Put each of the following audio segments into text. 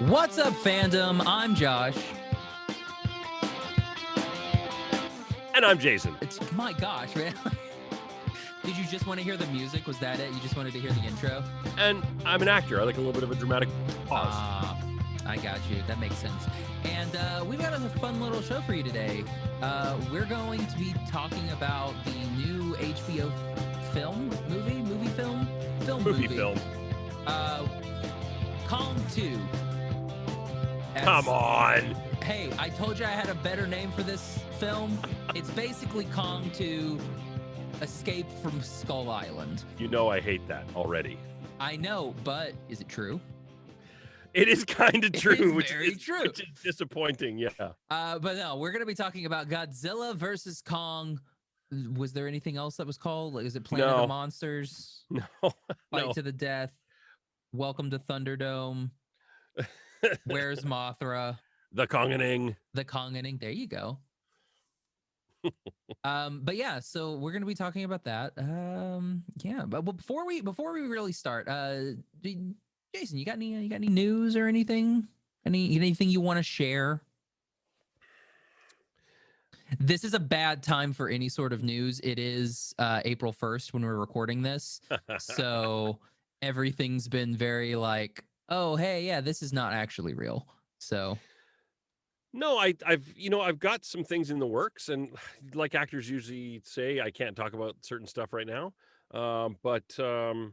What's up, fandom? I'm Josh. And I'm Jason. It's my gosh, man. Did you just want to hear the music? Was that it? You just wanted to hear the intro? And I'm an actor. I like a little bit of a dramatic pause. I got you. That makes sense. And we've got a fun little show for you today. We're going to be talking about the new HBO movie film. Kong 2. Come on. Hey, I told you I had a better name for this film. It's basically Kong 2 Escape from Skull Island. You know I hate that already. I know, but is it true? It is kind of true, which is disappointing, yeah. But no, we're going to be talking about Godzilla versus Kong. Was there anything else that was called? Like, is it Planet of Monsters? No. Fight to the Death. Welcome to Thunderdome. Where's Mothra? The Konganing. There you go. But yeah, so we're gonna be talking about that. Yeah, but before we really start, Jason, you got any news or anything? Anything you want to share? This is a bad time for any sort of news. It is April 1st when we're recording this, so everything's been very like, oh hey, yeah, this is not actually real. So. No, I've got some things in the works, and like actors usually say, I can't talk about certain stuff right now. But some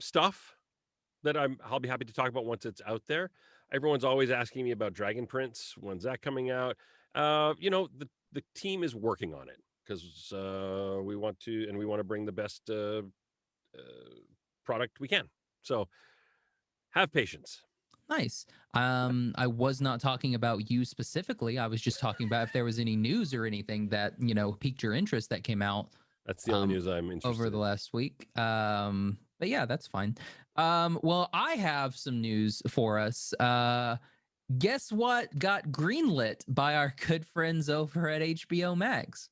stuff that I'll be happy to talk about once it's out there. Everyone's always asking me about Dragon Prince. When's that coming out? The team is working on it because we want to bring the best product we can. So have patience. Nice. I was not talking about you specifically. I was just talking about if there was any news or anything that, piqued your interest that came out. That's the only news I'm interested over the last week. But yeah, that's fine. Well, I have some news for us. Guess what got greenlit by our good friends over at HBO Max?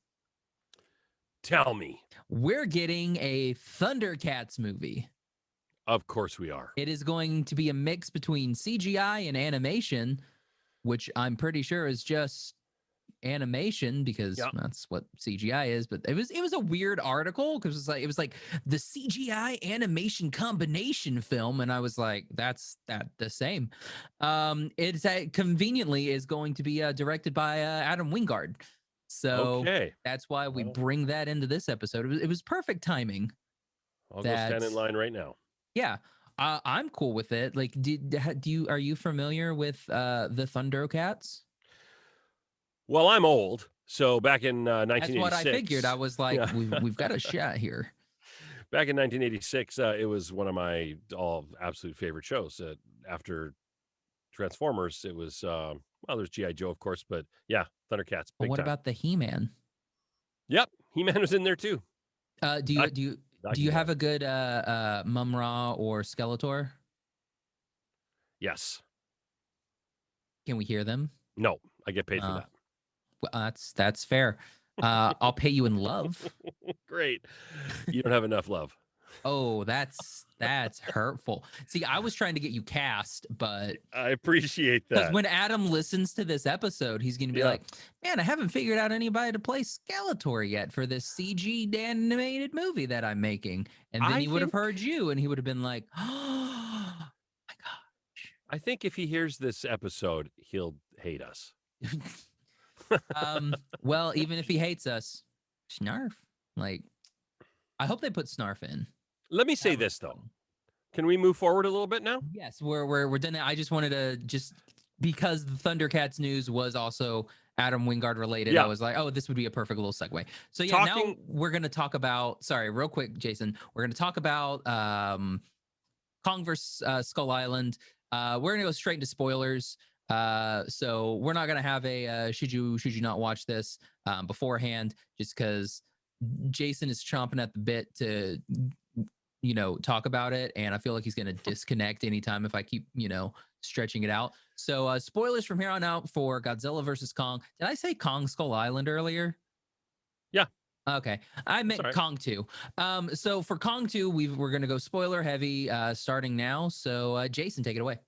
Tell me. We're getting a Thundercats movie. Of course we are. It is going to be a mix between CGI and animation, which I'm pretty sure is just animation because that's what CGI is. But it was a weird article because it was like the CGI animation combination film, and I was like, that's the same. It's conveniently is going to be directed by Adam Wingard. So that's why we bring that into this episode. It was perfect timing. I'll go stand in line right now. Yeah, I'm cool with it. Like, are you familiar with the Thundercats? Well, I'm old, so back in 1986. That's what I figured. I was like, we've got a shot here. Back in 1986, it was one of my absolute favorite shows. After Transformers, it was there's G.I. Joe, of course, but yeah, Thundercats. But what about the He-Man? Yep, He-Man was in there too. Do you have a good Mum-Ra or Skeletor? Yes. Can we hear them? No, I get paid for that. Well, that's fair. I'll pay you in love. Great. You don't have enough love. Oh, that's hurtful. See, I was trying to get you cast, but I appreciate that. Because when Adam listens to this episode, he's going to be like, man, I haven't figured out anybody to play Skeletor yet for this CG animated movie that I'm making. And then he would have heard you and he would have been like, oh my gosh. I think if he hears this episode, he'll hate us. Well, even if he hates us, Snarf. Like, I hope they put Snarf in. Let me say this though. Can we move forward a little bit now? Yes, we're done. I just wanted to because the Thundercats news was also Adam Wingard related. I was like, oh, this would be a perfect little segue. So yeah, now we're gonna talk about. Sorry, real quick, Jason. We're gonna talk about Kong vs. Skull Island. We're gonna go straight into spoilers. So we're not gonna have a should you not watch this beforehand, just because Jason is chomping at the bit to talk about it, and I feel like he's gonna disconnect anytime if I keep stretching it out. So spoilers from here on out for Godzilla versus Kong. Did I say Kong Skull Island earlier? Yeah. Okay, I meant Kong 2. So for Kong 2, we're gonna go spoiler heavy starting now. So Jason, take it away.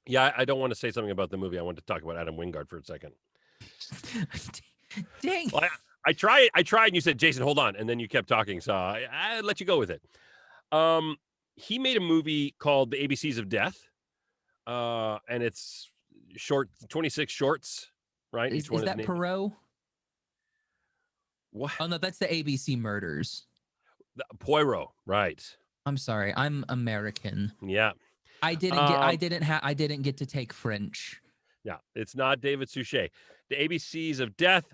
Yeah, I don't want to say something about the movie. I want to talk about Adam Wingard for a second. Dang. Well, I tried, and you said, Jason, hold on. And then you kept talking. So I let you go with it. He made a movie called The ABCs of Death. And it's short, 26 shorts, right? Is that Perot? What? Oh no, that's the ABC Murders. Poirot, right? I'm sorry, I'm American. Yeah, I didn't get to take French. Yeah, it's not David Suchet. The ABCs of Death.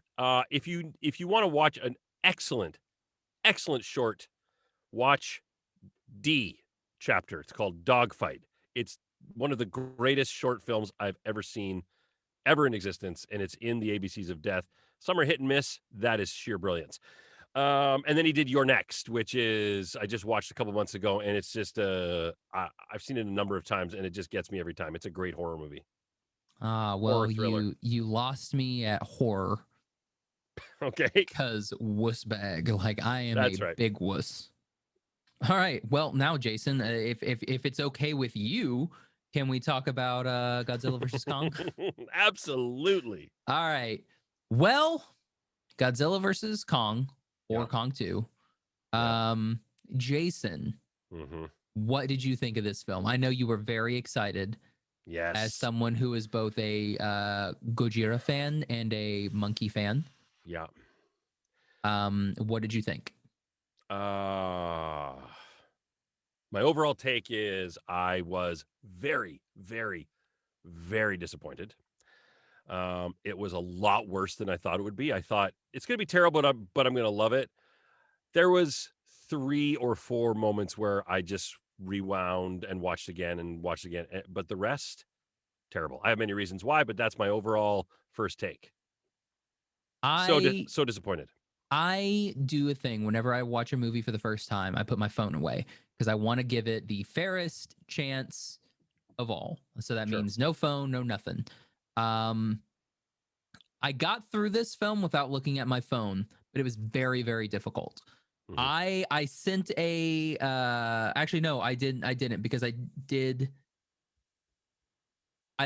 If you want to watch an excellent short, watch D chapter. It's called Dogfight. It's one of the greatest short films I've ever seen, ever in existence, and it's in the ABCs of Death. Some are hit and miss. That is sheer brilliance. And then he did You're Next, which is I just watched a couple months ago, and it's just I've seen it a number of times, and it just gets me every time. It's a great horror movie. Well, you lost me at horror. Okay. Because wuss bag, like I am big wuss. All right. Well, now Jason, if it's okay with you, can we talk about Godzilla versus Kong? Absolutely. All right. Well, Godzilla versus Kong or Kong 2. Jason, what did you think of this film? I know you were very excited. Yes. As someone who is both a Gojira fan and a monkey fan. Yeah. What did you think? My overall take is I was very, very, very disappointed. It was a lot worse than I thought it would be. I thought it's going to be terrible, but I'm going to love it. There was 3 or 4 moments where I just rewound and watched again, but the rest, terrible. I have many reasons why, but that's my overall first take. So disappointed. I do a thing whenever I watch a movie for the first time. I put my phone away because I want to give it the fairest chance of all. So that means no phone, no nothing. I got through this film without looking at my phone, but it was very, very difficult. I sent a actually no, I didn't because I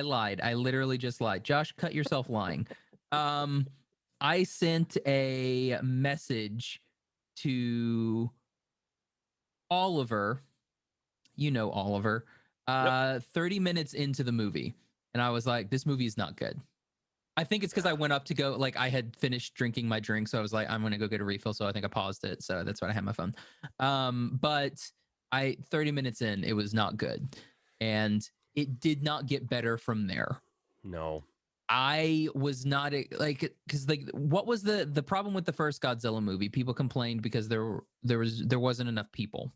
lied. I literally just lied. Josh, cut yourself lying. I sent a message to Oliver. You know Oliver. 30 minutes into the movie, and I was like, this movie is not good. I think it's because I went up to go, like I had finished drinking my drink, so I was like, I'm gonna go get a refill. So I think I paused it. So that's when I had my phone. But 30 minutes in, it was not good. And it did not get better from there. No. I was not like, because like, what was the problem with the first Godzilla movie? People complained because there wasn't enough people.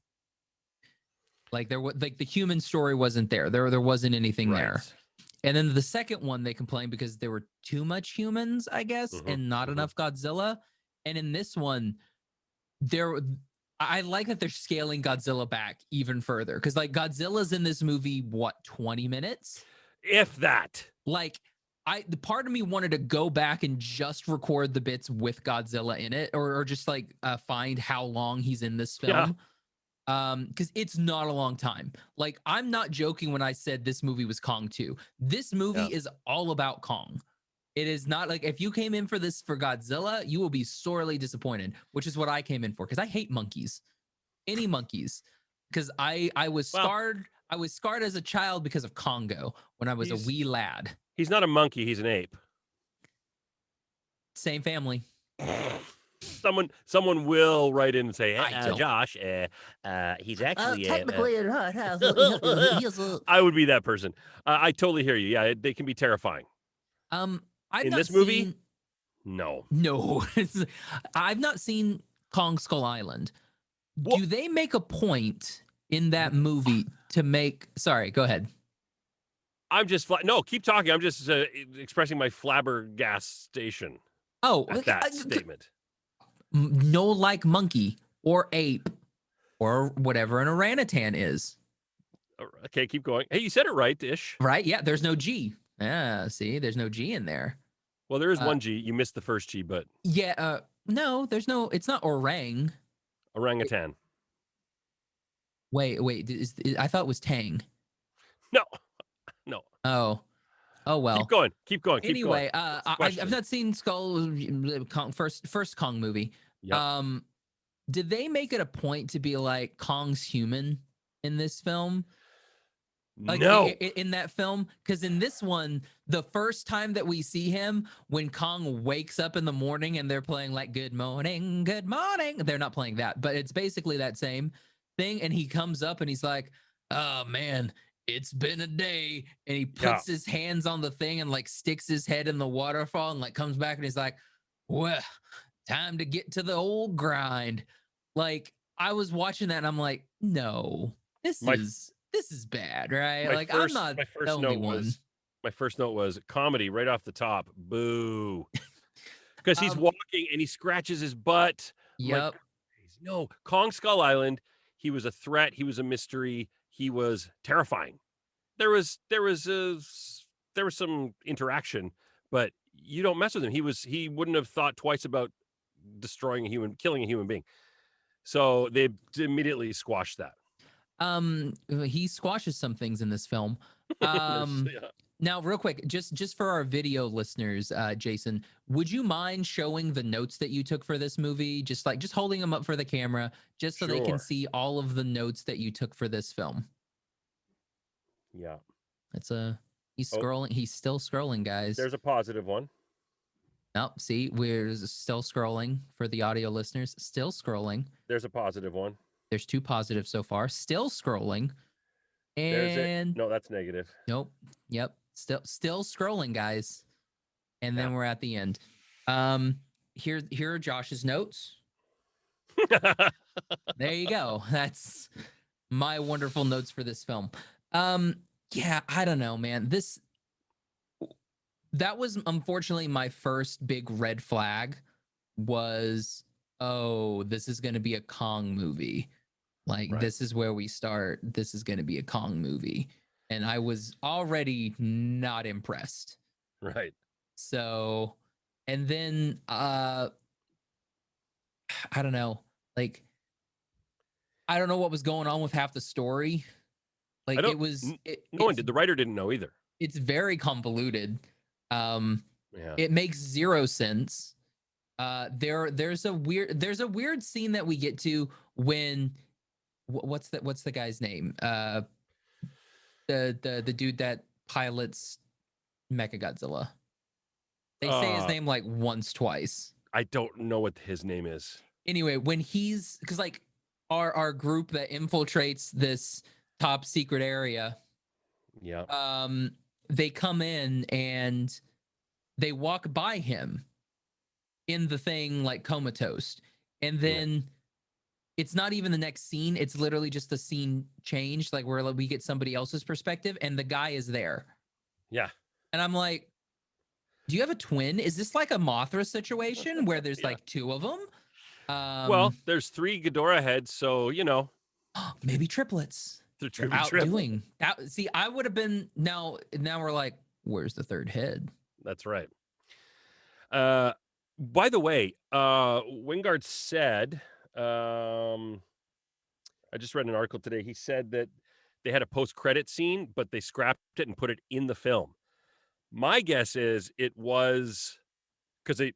Like there was like the human story wasn't there. There wasn't anything there. And then the second one, they complained because there were too much humans, I guess, and not enough Godzilla. And in this one, I like that they're scaling Godzilla back even further. Because like Godzilla's in this movie, what, 20 minutes? If that. Like, the part of me wanted to go back and just record the bits with Godzilla in it, or just like find how long he's in this film. Yeah. Because it's not a long time. Like, I'm not joking when I said this movie was Kong 2. This movie is all about Kong. It is not like, if you came in for Godzilla, you will be sorely disappointed, which is what I came in for, because I hate monkeys. Any monkeys. Because I was scarred. I was scarred as a child because of Congo when I was a wee lad. He's not a monkey, he's an ape. Same family. Someone will write in and say, Josh, he's actually technically I would be that person. I totally hear you. Yeah, they can be terrifying. This movie? No. I've not seen Kong Skull Island. What? Do they make a point in that movie to make? Sorry, go ahead. I'm just no. Keep talking. I'm just expressing my flabbergastation. At that statement. No, like monkey or ape or whatever an orangutan is. Okay, keep going. Hey, you said it right, Ish. Right? Yeah, there's no G. Yeah, see, there's no G in there. Well, there is one G. You missed the first G, but yeah, no, there's no. It's not orangutan. Wait. I thought it was Tang. No. Oh. Oh well. Keep going. Keep going. Keep going. Anyway, I've not seen Skull Kong, first Kong movie. Yep. Did they make it a point to be like Kong's human in this film? Like no. In that film, because in this one, the first time that we see him, when Kong wakes up in the morning and they're playing like "Good morning, good morning," they're not playing that, but it's basically that same thing. And he comes up and he's like, "Oh man, it's been a day," and he puts his hands on the thing and like sticks his head in the waterfall and like comes back and he's like, "Well, time to get to the old grind." Like I was watching that and I'm like, no, this is bad, right? Like I'm not the only one. My first note was comedy right off the top. Boo. Because he's walking and he scratches his butt. Yep. Like, no, Kong Skull Island. He was a threat. He was a mystery. He was terrifying. There was some interaction, but you don't mess with him. He wouldn't have thought twice about killing a human being. So they immediately squashed that. He squashes some things in this film. Now, real quick, just for our video listeners, Jason, would you mind showing the notes that you took for this movie? Just holding them up for the camera, just so they can see all of the notes that you took for this film. Yeah. He's scrolling. He's still scrolling, guys. There's a positive one. Oh, see, we're still scrolling for the audio listeners. Still scrolling. There's a positive one. There's 2 positives so far. Still scrolling. And no, that's negative. Nope. Yep. Still scrolling, guys. And then we're at the end. Here are Josh's notes. There you go. That's my wonderful notes for this film. Yeah, I don't know, man. That was unfortunately my first big red flag was, oh, this is going to be a Kong movie. Like, This is where we start. This is going to be a Kong movie. And I was already not impressed. Right. So, and then, I don't know. Like, I don't know what was going on with half the story. Like, it was... No one did. The writer didn't know either. It's very convoluted. It makes zero sense. There's a weird scene that we get to when what's the guy's name? The dude that pilots Mechagodzilla. They say his name like once, twice. I don't know what his name is. Anyway, when because like our group that infiltrates this top secret area. Yeah. They come in and they walk by him in the thing like comatose. And then it's not even the next scene. It's literally just the scene changed, like where we get somebody else's perspective and the guy is there. Yeah. And I'm like, do you have a twin? Is this like a Mothra situation where there's like 2 of them? Well, there's 3 Ghidorah heads, so, maybe triplets. They're outdoing that. See, I would have been now we're like, where's the 3rd head? That's right. By the way, Wingard said, I just read an article today. He said that they had a post-credit scene, but they scrapped it and put it in the film. My guess is it was because they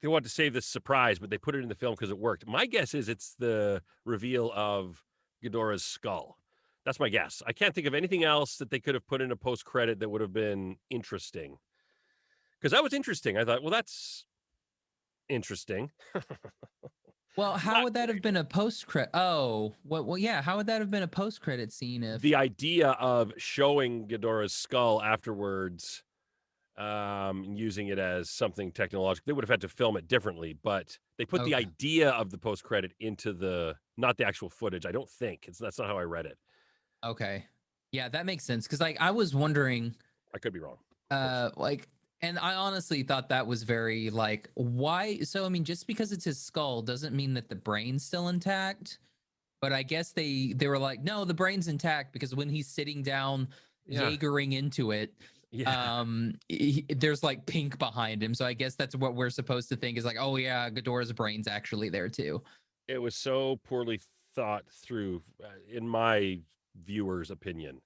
wanted to save this surprise, but they put it in the film because it worked. My guess is it's the reveal of Ghidorah's skull. That's my guess. I can't think of anything else that they could have put in a post-credit that would have been interesting. Because that was interesting. I thought, well, that's interesting. Well, how would that have been a post-credit? Oh, well, yeah. How would that have been a post-credit scene if the idea of showing Ghidorah's skull afterwards, using it as something technological, they would have had to film it differently, but they put the idea of the post-credit into not the actual footage. I don't think that's not how I read it. Okay. Yeah, that makes sense. Cause like I was wondering, I could be wrong. And I honestly thought that was very like, why? So, I mean, just because it's his skull doesn't mean that the brain's still intact. But I guess they were like, no, the brain's intact because when he's sitting down, Jaegering into it, there's like pink behind him. So I guess that's what we're supposed to think is like, oh yeah, Ghidorah's brain's actually there too. It was so poorly thought through, in my viewer's opinion.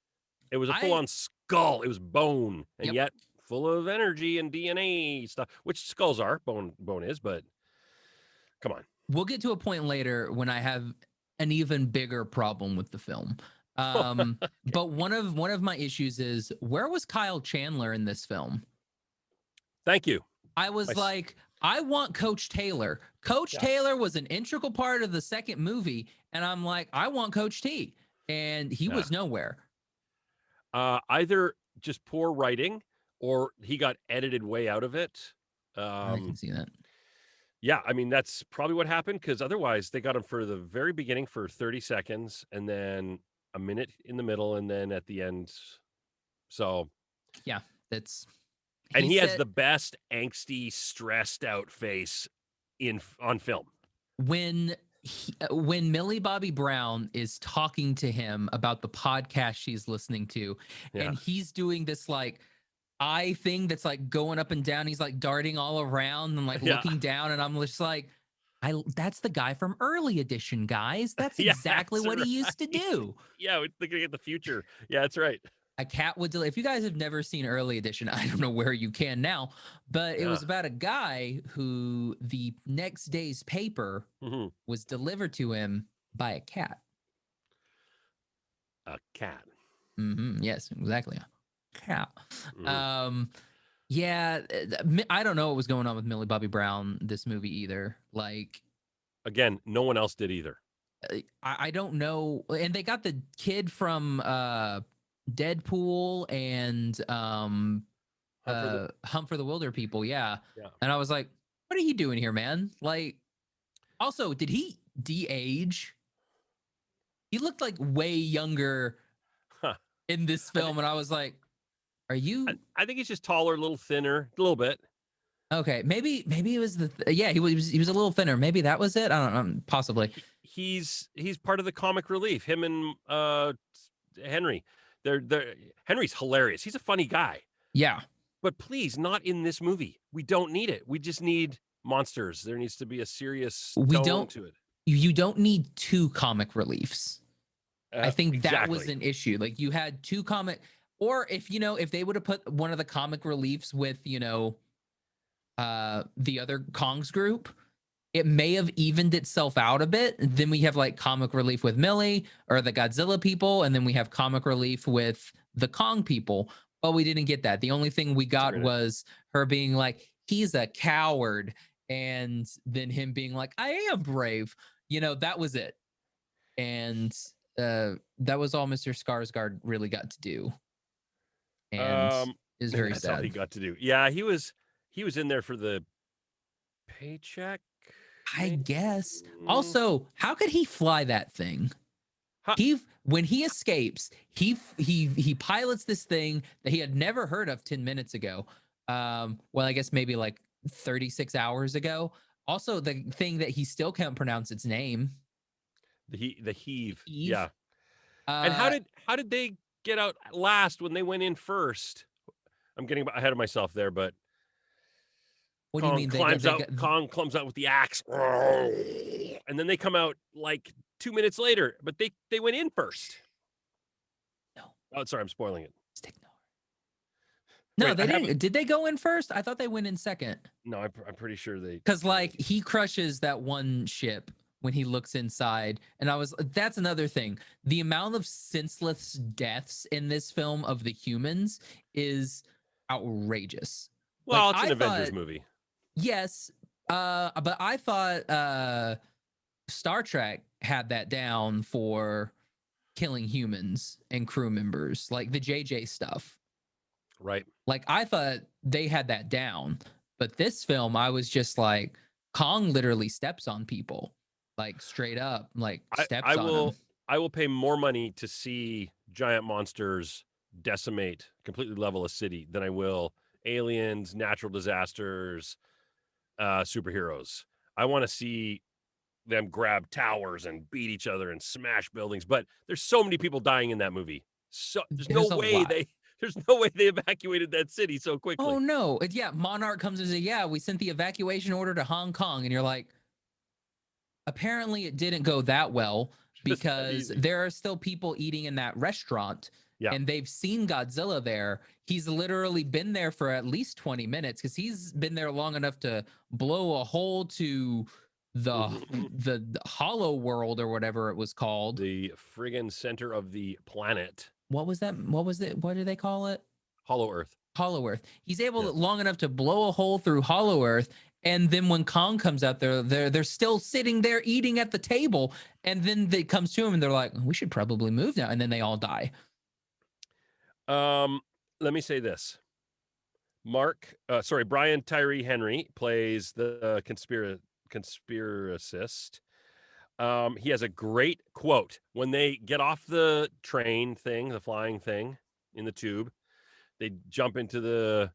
It was a full-on skull. It was bone, and yet full of energy and DNA stuff, which skulls are. Bone is, but come on. We'll get to a point later when I have an even bigger problem with the film. But one of my issues is, where was Kyle Chandler in this film? Thank you. I was like, I want Coach Taylor. Coach Taylor was an integral part of the second movie, and I'm like, I want Coach T, and he was nowhere. Either just poor writing, or he got edited way out of it. I can see that. Yeah, I mean, that's probably what happened, because otherwise they got him for the very beginning for 30 seconds, and then a minute in the middle, and then at the end. So yeah, that's. And he has the best angsty, stressed out face on film. When Millie Bobby Brown is talking to him about the podcast she's listening to, and he's doing this like eye thing that's like going up and down. He's like darting all around and like looking down, and I'm just like, that's the guy from Early Edition, guys. That's exactly what he used to do. Yeah, we're looking at the future. Yeah, that's right. A cat would if you guys have never seen Early Edition, I don't know where you can now, but it was about a guy who the next day's paper was delivered to him by a cat. A cat. Yes, exactly. A cat. Yeah, I don't know what was going on with Millie Bobby Brown this movie either. Like, again, no one else did either. I don't know. And they got the kid from Deadpool and Hunt for the Wilder People. Yeah. And I was like, what are you doing here, man? Like, also, did he de-age? He looked like way younger in this film. And I was like, are you? I think he's just taller, a little thinner, a little bit. Okay. Maybe it was he was a little thinner. Maybe that was it. I don't know. Possibly. He's part of the comic relief. Him and Henry. Henry's hilarious. He's a funny guy. Yeah. But please, not in this movie. We don't need it. We just need monsters. There needs to be a serious tone to it. You don't need two comic reliefs. I think that was an issue. Like, you had two comic, or if they would have put one of the comic reliefs with, the other Kong's group, it may have evened itself out a bit. Then we have like comic relief with Millie or the Godzilla people, and then we have comic relief with the Kong people. But we didn't get that. The only thing we got was her being like, he's a coward, and then him being like, I am brave. That was it. And that was all Mr. Skarsgård really got to do. And is very that's sad. All he got to do. Yeah, he was in there for the paycheck, I guess. Also, how could he fly that thing? When he escapes, he pilots this thing that he had never heard of 10 minutes ago. Well, I guess maybe like 36 hours ago. Also, the thing that he still can't pronounce its name. The heave. Yeah. And how did they get out last when they went in first? I'm getting ahead of myself there, but what do you mean? Kong comes out with the axe, and then they come out like 2 minutes later. But they went in first. No. Oh, sorry, I'm spoiling it. Stick no, they didn't. Did they go in first? I thought they went in second. No, I'm pretty sure they. Because like he crushes that one ship when he looks inside, and that's another thing. The amount of senseless deaths in this film of the humans is outrageous. Well, it's an Avengers movie. Yes, but I thought Star Trek had that down for killing humans and crew members, like the JJ stuff. Right. Like, I thought they had that down, but this film, I was just like, Kong literally steps on people, like straight up, like steps on them. I will pay more money to see giant monsters decimate, completely level a city than I will aliens, natural disasters, superheroes. I want to see them grab towers and beat each other and smash buildings. But there's so many people dying in that movie. So there's no way they evacuated that city so quickly. Oh no. Yeah. Monarch comes and says, yeah, we sent the evacuation order to Hong Kong. And you're like, apparently it didn't go that well because there are still people eating in that restaurant and they've seen Godzilla there. He's literally been there for at least 20 minutes because he's been there long enough to blow a hole to the hollow world or whatever it was called. The friggin' center of the planet. What was that? What was it? What do they call it? Hollow Earth. Hollow Earth. He's able long enough to blow a hole through Hollow Earth, and then when Kong comes out there, they're still sitting there eating at the table, and then it comes to him, and they're like, "We should probably move now," and then they all die. Let me say this. Brian Tyree Henry plays the conspiracist. He has a great quote when they get off the train thing, the flying thing in the tube. They jump into the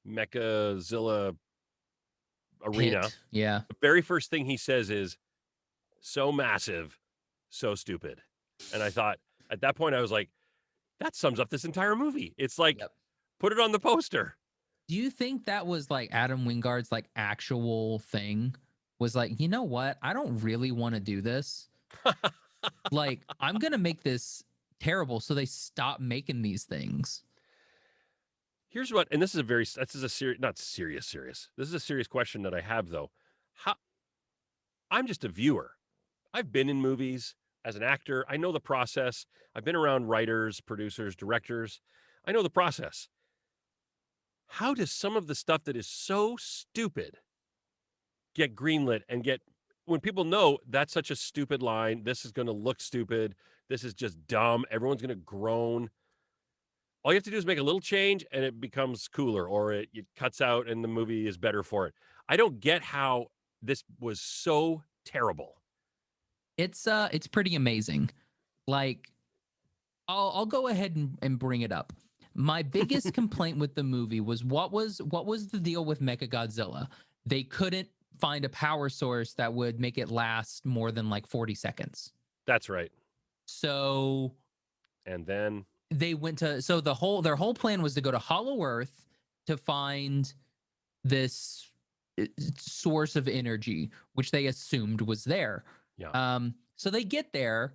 Mechazilla arena. Yeah. The very first thing he says is, "So massive, so stupid." And I thought at that point, I was like, that sums up this entire movie. It's like, put it on the poster. Do you think that was like Adam Wingard's like actual thing? Was like, you know what? I don't really want to do this. Like, I'm going to make this terrible. So they stop making these things. Here's what, and this is a serious, not serious. This is a serious question that I have though. I'm just a viewer. I've been in movies as an actor. I know the process. I've been around writers, producers, directors. I know the process. How does some of the stuff that is so stupid get greenlit and when people know that's such a stupid line, this is going to look stupid, this is just dumb, everyone's going to groan. All you have to do is make a little change and it becomes cooler, or it cuts out and the movie is better for it. I don't get how this was so terrible. It's pretty amazing. Like, I'll go ahead and bring it up. My biggest complaint with the movie was what was the deal with Mechagodzilla? They couldn't find a power source that would make it last more than like 40 seconds. That's right. So, and then they went to, so their whole plan was to go to Hollow Earth to find this source of energy, which they assumed was there. Yeah. So they get there,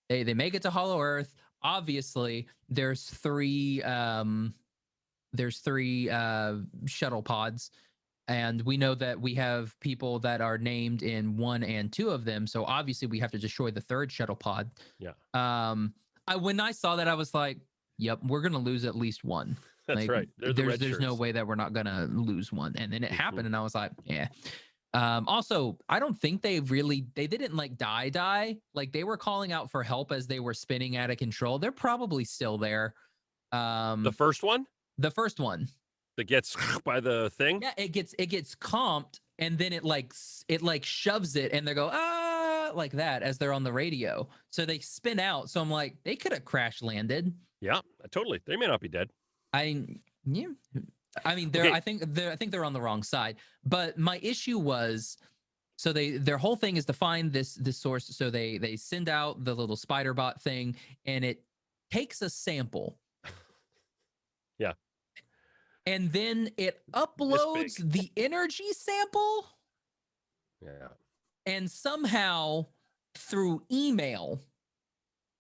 they make it to Hollow Earth. Obviously, there's three shuttle pods, and we know that we have people that are named in 1 and 2 of them. So obviously, we have to destroy the third shuttle pod. Yeah. When I saw that, I was like, "Yep, we're gonna lose at least one." That's like, right. There's no way that we're not gonna lose one. And then it happened, and I was like, "Yeah." Also, I don't think they didn't like die. Like, they were calling out for help as they were spinning out of control. They're probably still there. The first one that gets by the thing. Yeah, it gets comped, and then it shoves it, and they go like that as they're on the radio. So they spin out. So I'm like, they could have crash landed. Yeah, totally. They may not be dead. Yeah. I mean, I think they're on the wrong side. But my issue was, so their whole thing is to find this source. So they send out the little spider bot thing, and it takes a sample. Yeah. And then it uploads the energy sample. Yeah. And somehow through email,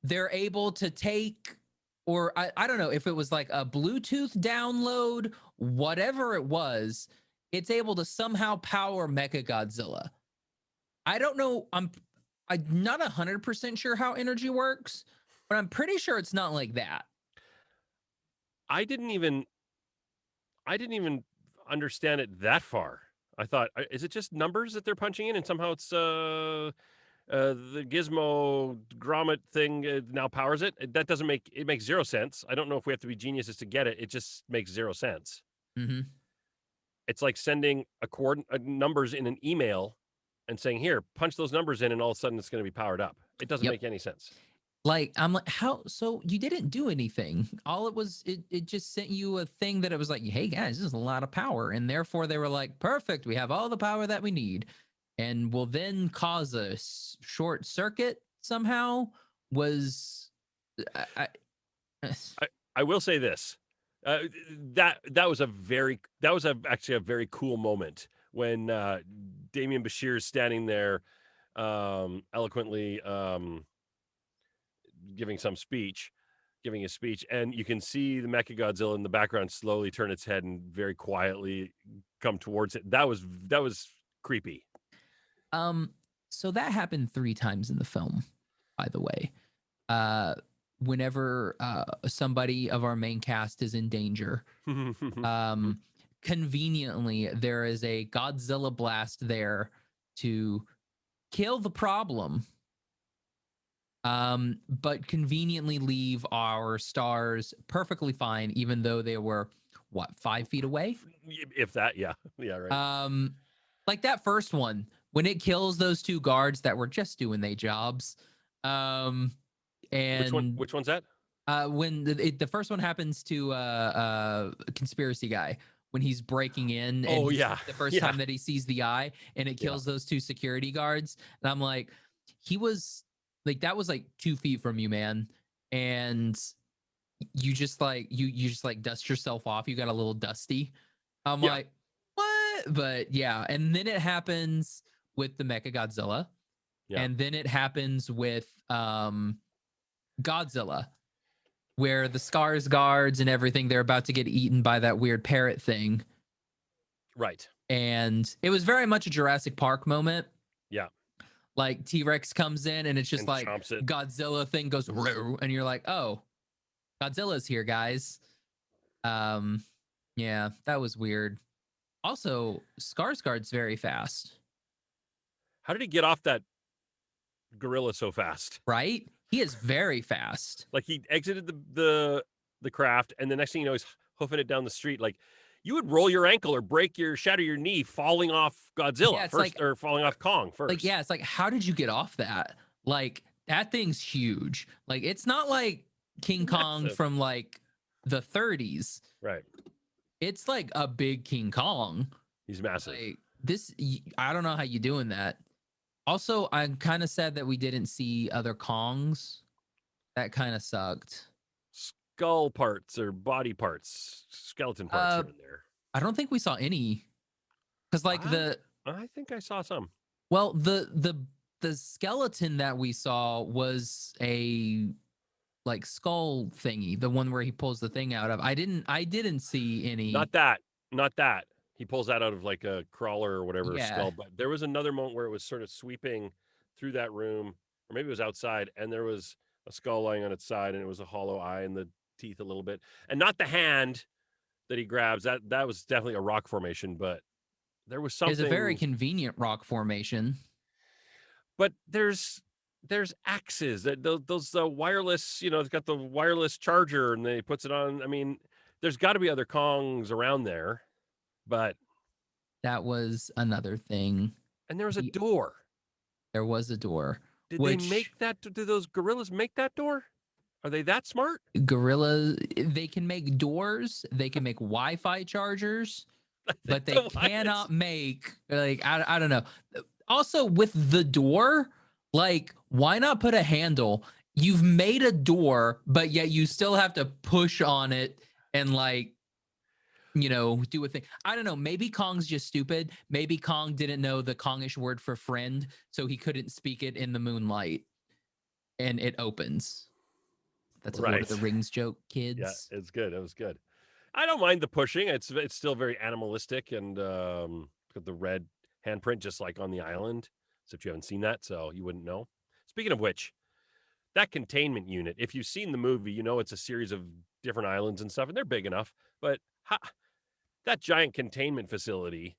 they're able to take, or I don't know if it was like a Bluetooth download, whatever it was, it's able to somehow power Mechagodzilla. I don't know. I'm not 100% sure how energy works, but I'm pretty sure it's not like that. I didn't even understand it that far. I thought, is it just numbers that they're punching in, and somehow it's the Gizmo Grommet thing now powers it? That doesn't make it makes zero sense. I don't know if we have to be geniuses to get it. It just makes zero sense. Mm-hmm. It's like sending numbers in an email and saying, "Here, punch those numbers in," and all of a sudden it's going to be powered up. It doesn't make any sense. Like, I'm like, how? So you didn't do anything. All it was, it just sent you a thing that it was like, hey guys, this is a lot of power. And therefore they were like, perfect, we have all the power that we need. And will then cause a short circuit somehow. I will say this. That was actually a very cool moment when Damian Bashir is standing there eloquently giving some speech, giving a speech, and you can see the Mechagodzilla in the background slowly turn its head and very quietly come towards it. That was creepy. So that happened 3 times in the film, by the way. Whenever somebody of our main cast is in danger, conveniently there is a Godzilla blast there to kill the problem, but conveniently leave our stars perfectly fine, even though they were 5 feet away, if that. Yeah, right. Like that first one when it kills those 2 guards that were just doing their jobs. And which one's that? When the first one happens to conspiracy guy when he's breaking in, and the first time that he sees the eye, and it kills those 2 security guards, and I'm like, he was like, that was like 2 feet from you, man, and you just like you just like dust yourself off. You got a little dusty. I'm like, what? But yeah, and then it happens with the Mechagodzilla, and then it happens with Godzilla, where the Scars guards and everything, they're about to get eaten by that weird parrot thing. Right. And it was very much a Jurassic Park moment. Yeah. Like T-Rex comes in and it's just like Godzilla thing goes, and you're like, oh, Godzilla's here, guys. Yeah, that was weird. Also, Skarsgård's very fast. How did he get off that gorilla so fast? Right? He is very fast. Like he exited the craft, and the next thing you know, he's hoofing it down the street. Like you would roll your ankle or shatter your knee falling off Godzilla first, or falling off Kong first. Like, yeah, it's like, how did you get off that? Like, that thing's huge. Like, it's not like King Kong from like the 30s. Right. It's like a big King Kong. He's massive. Like, I don't know how you doing that. Also, I'm kind of sad that we didn't see other Kongs. That kind of sucked. Skull parts or body parts, skeleton parts are in there. I don't think we saw any. Because like I think I saw some. Well, the skeleton that we saw was a like skull thingy, the one where he pulls the thing out of. I didn't see any. Not that. He pulls that out of like a crawler or whatever skull. But there was another moment where it was sort of sweeping through that room, or maybe it was outside, and there was a skull lying on its side, and it was a hollow eye and the teeth a little bit, and not the hand that he grabs. That was definitely a rock formation, but there was something. It's a very convenient rock formation. But there's axes that those wireless, it's got the wireless charger, and they puts it on. I mean, there's got to be other Kongs around there. But that was another thing. And there was a door. There was a door. Did they make that? Do those gorillas make that door? Are they that smart? Gorillas, they can make doors. They can make Wi-Fi chargers, but they cannot make, like, I don't know. Also, with the door, like, why not put a handle? You've made a door, but yet you still have to push on it and, like, do a thing. I don't know. Maybe Kong's just stupid. Maybe Kong didn't know the Kongish word for friend, so he couldn't speak it in the moonlight. And it opens. That's a Lord of the Rings joke, kids. Yeah, it's good. It was good. I don't mind the pushing. It's still very animalistic, and got the red handprint just like on the island. Except you haven't seen that, so you wouldn't know. Speaking of which, that containment unit, if you've seen the movie, it's a series of different islands and stuff, and they're big enough. But that giant containment facility,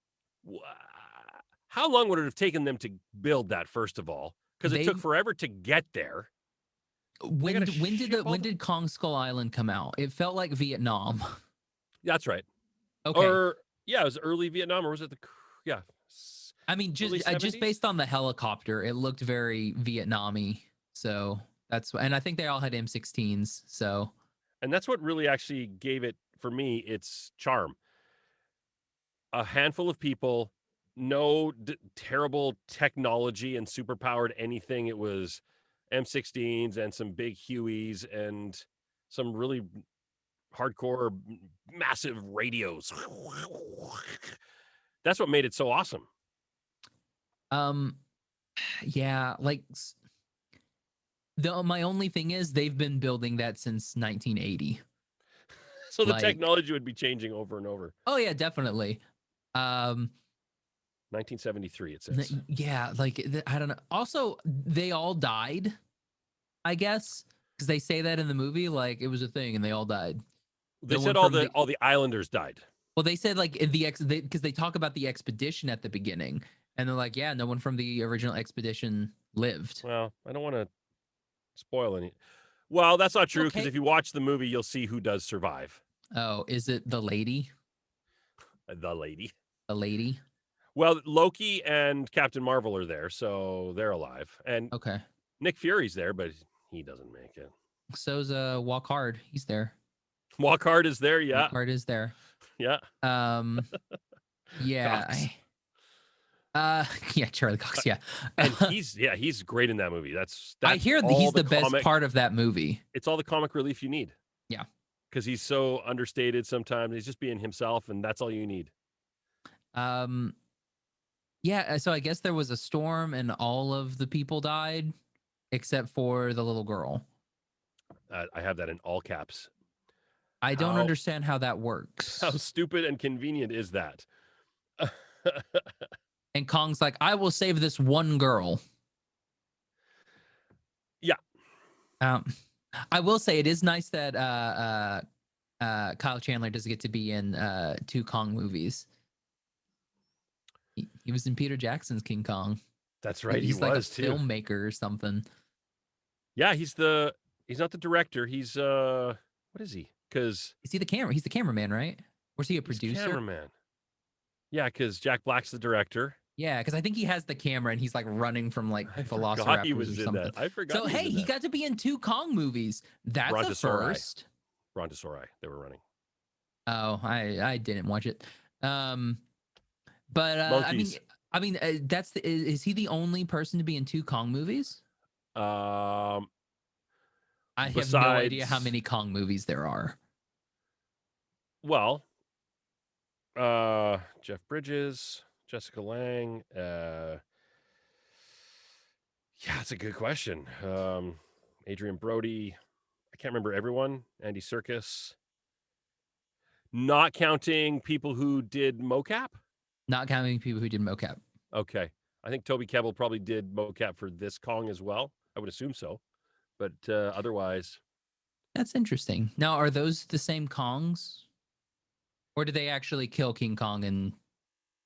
how long would it have taken them to build that, first of all? Because it took forever to get there. When did Kong Skull Island come out? It felt like Vietnam. That's right. Okay. Or it was early Vietnam, or was it I mean, just based on the helicopter, it looked very Vietnam-y. So and I think they all had M16s. So, and that's what really actually gave it, for me, its charm. A handful of people, no terrible technology and superpowered anything. It was M16s and some big Hueys and some really hardcore, massive radios. That's what made it so awesome. Yeah, like My only thing is they've been building that since 1980. So the technology would be changing over and over. Oh yeah, definitely. 1973 it says. Yeah, like I don't know. Also, they all died, I guess, because they say that in the movie, like it was a thing and they all died. They said all the islanders died. Well, they said like because they talk about the expedition at the beginning, and they're like, yeah, no one from the original expedition lived. Well, I don't want to spoil any. Well, that's not true because if you watch the movie, you'll see who does survive. Oh, is it the lady? The lady. The lady. Well, Loki and Captain Marvel are there, so they're alive. And okay, Nick Fury's there, but he doesn't make it. So's Walk Hard. He's there. Walk Hard is there, yeah. Walk Hard is there. Yeah. Yeah. Yeah, Charlie Cox. Yeah, and he's great in that movie. That's I hear he's the best part of that movie. It's all the comic relief you need. Yeah, because he's so understated sometimes. He's just being himself, and that's all you need. Yeah. So I guess there was a storm, and all of the people died, except for the little girl. I have that in all caps. I don't understand how that works. How stupid and convenient is that? And Kong's like, I will save this one girl. Yeah. I will say it is nice that Kyle Chandler does get to be in 2 Kong movies. He was in Peter Jackson's King Kong. That's right. He's like was a filmmaker or something. Yeah, he's not the director. He's what is he? Because is he the camera? He's the cameraman, right? Or is he a producer? Cameraman. Yeah, because Jack Black's the director. Yeah, because I think he has the camera and he's like running from like Velociraptors or something. I forgot. So hey, he got to be in 2 Kong movies. That's a first. Brontosaurus, they were running. Oh, I didn't watch it. But I mean, is he the only person to be in 2 Kong movies? I have no idea how many Kong movies there are. Well, Jeff Bridges, Jessica Lange. Yeah, that's a good question. Adrian Brody. I can't remember everyone. Andy Serkis. Not counting people who did mocap? Not counting people who did mocap. Okay. I think Toby Kebbell probably did mocap for this Kong as well. I would assume so. But otherwise. That's interesting. Now, are those the same Kongs? Or did they actually kill King Kong and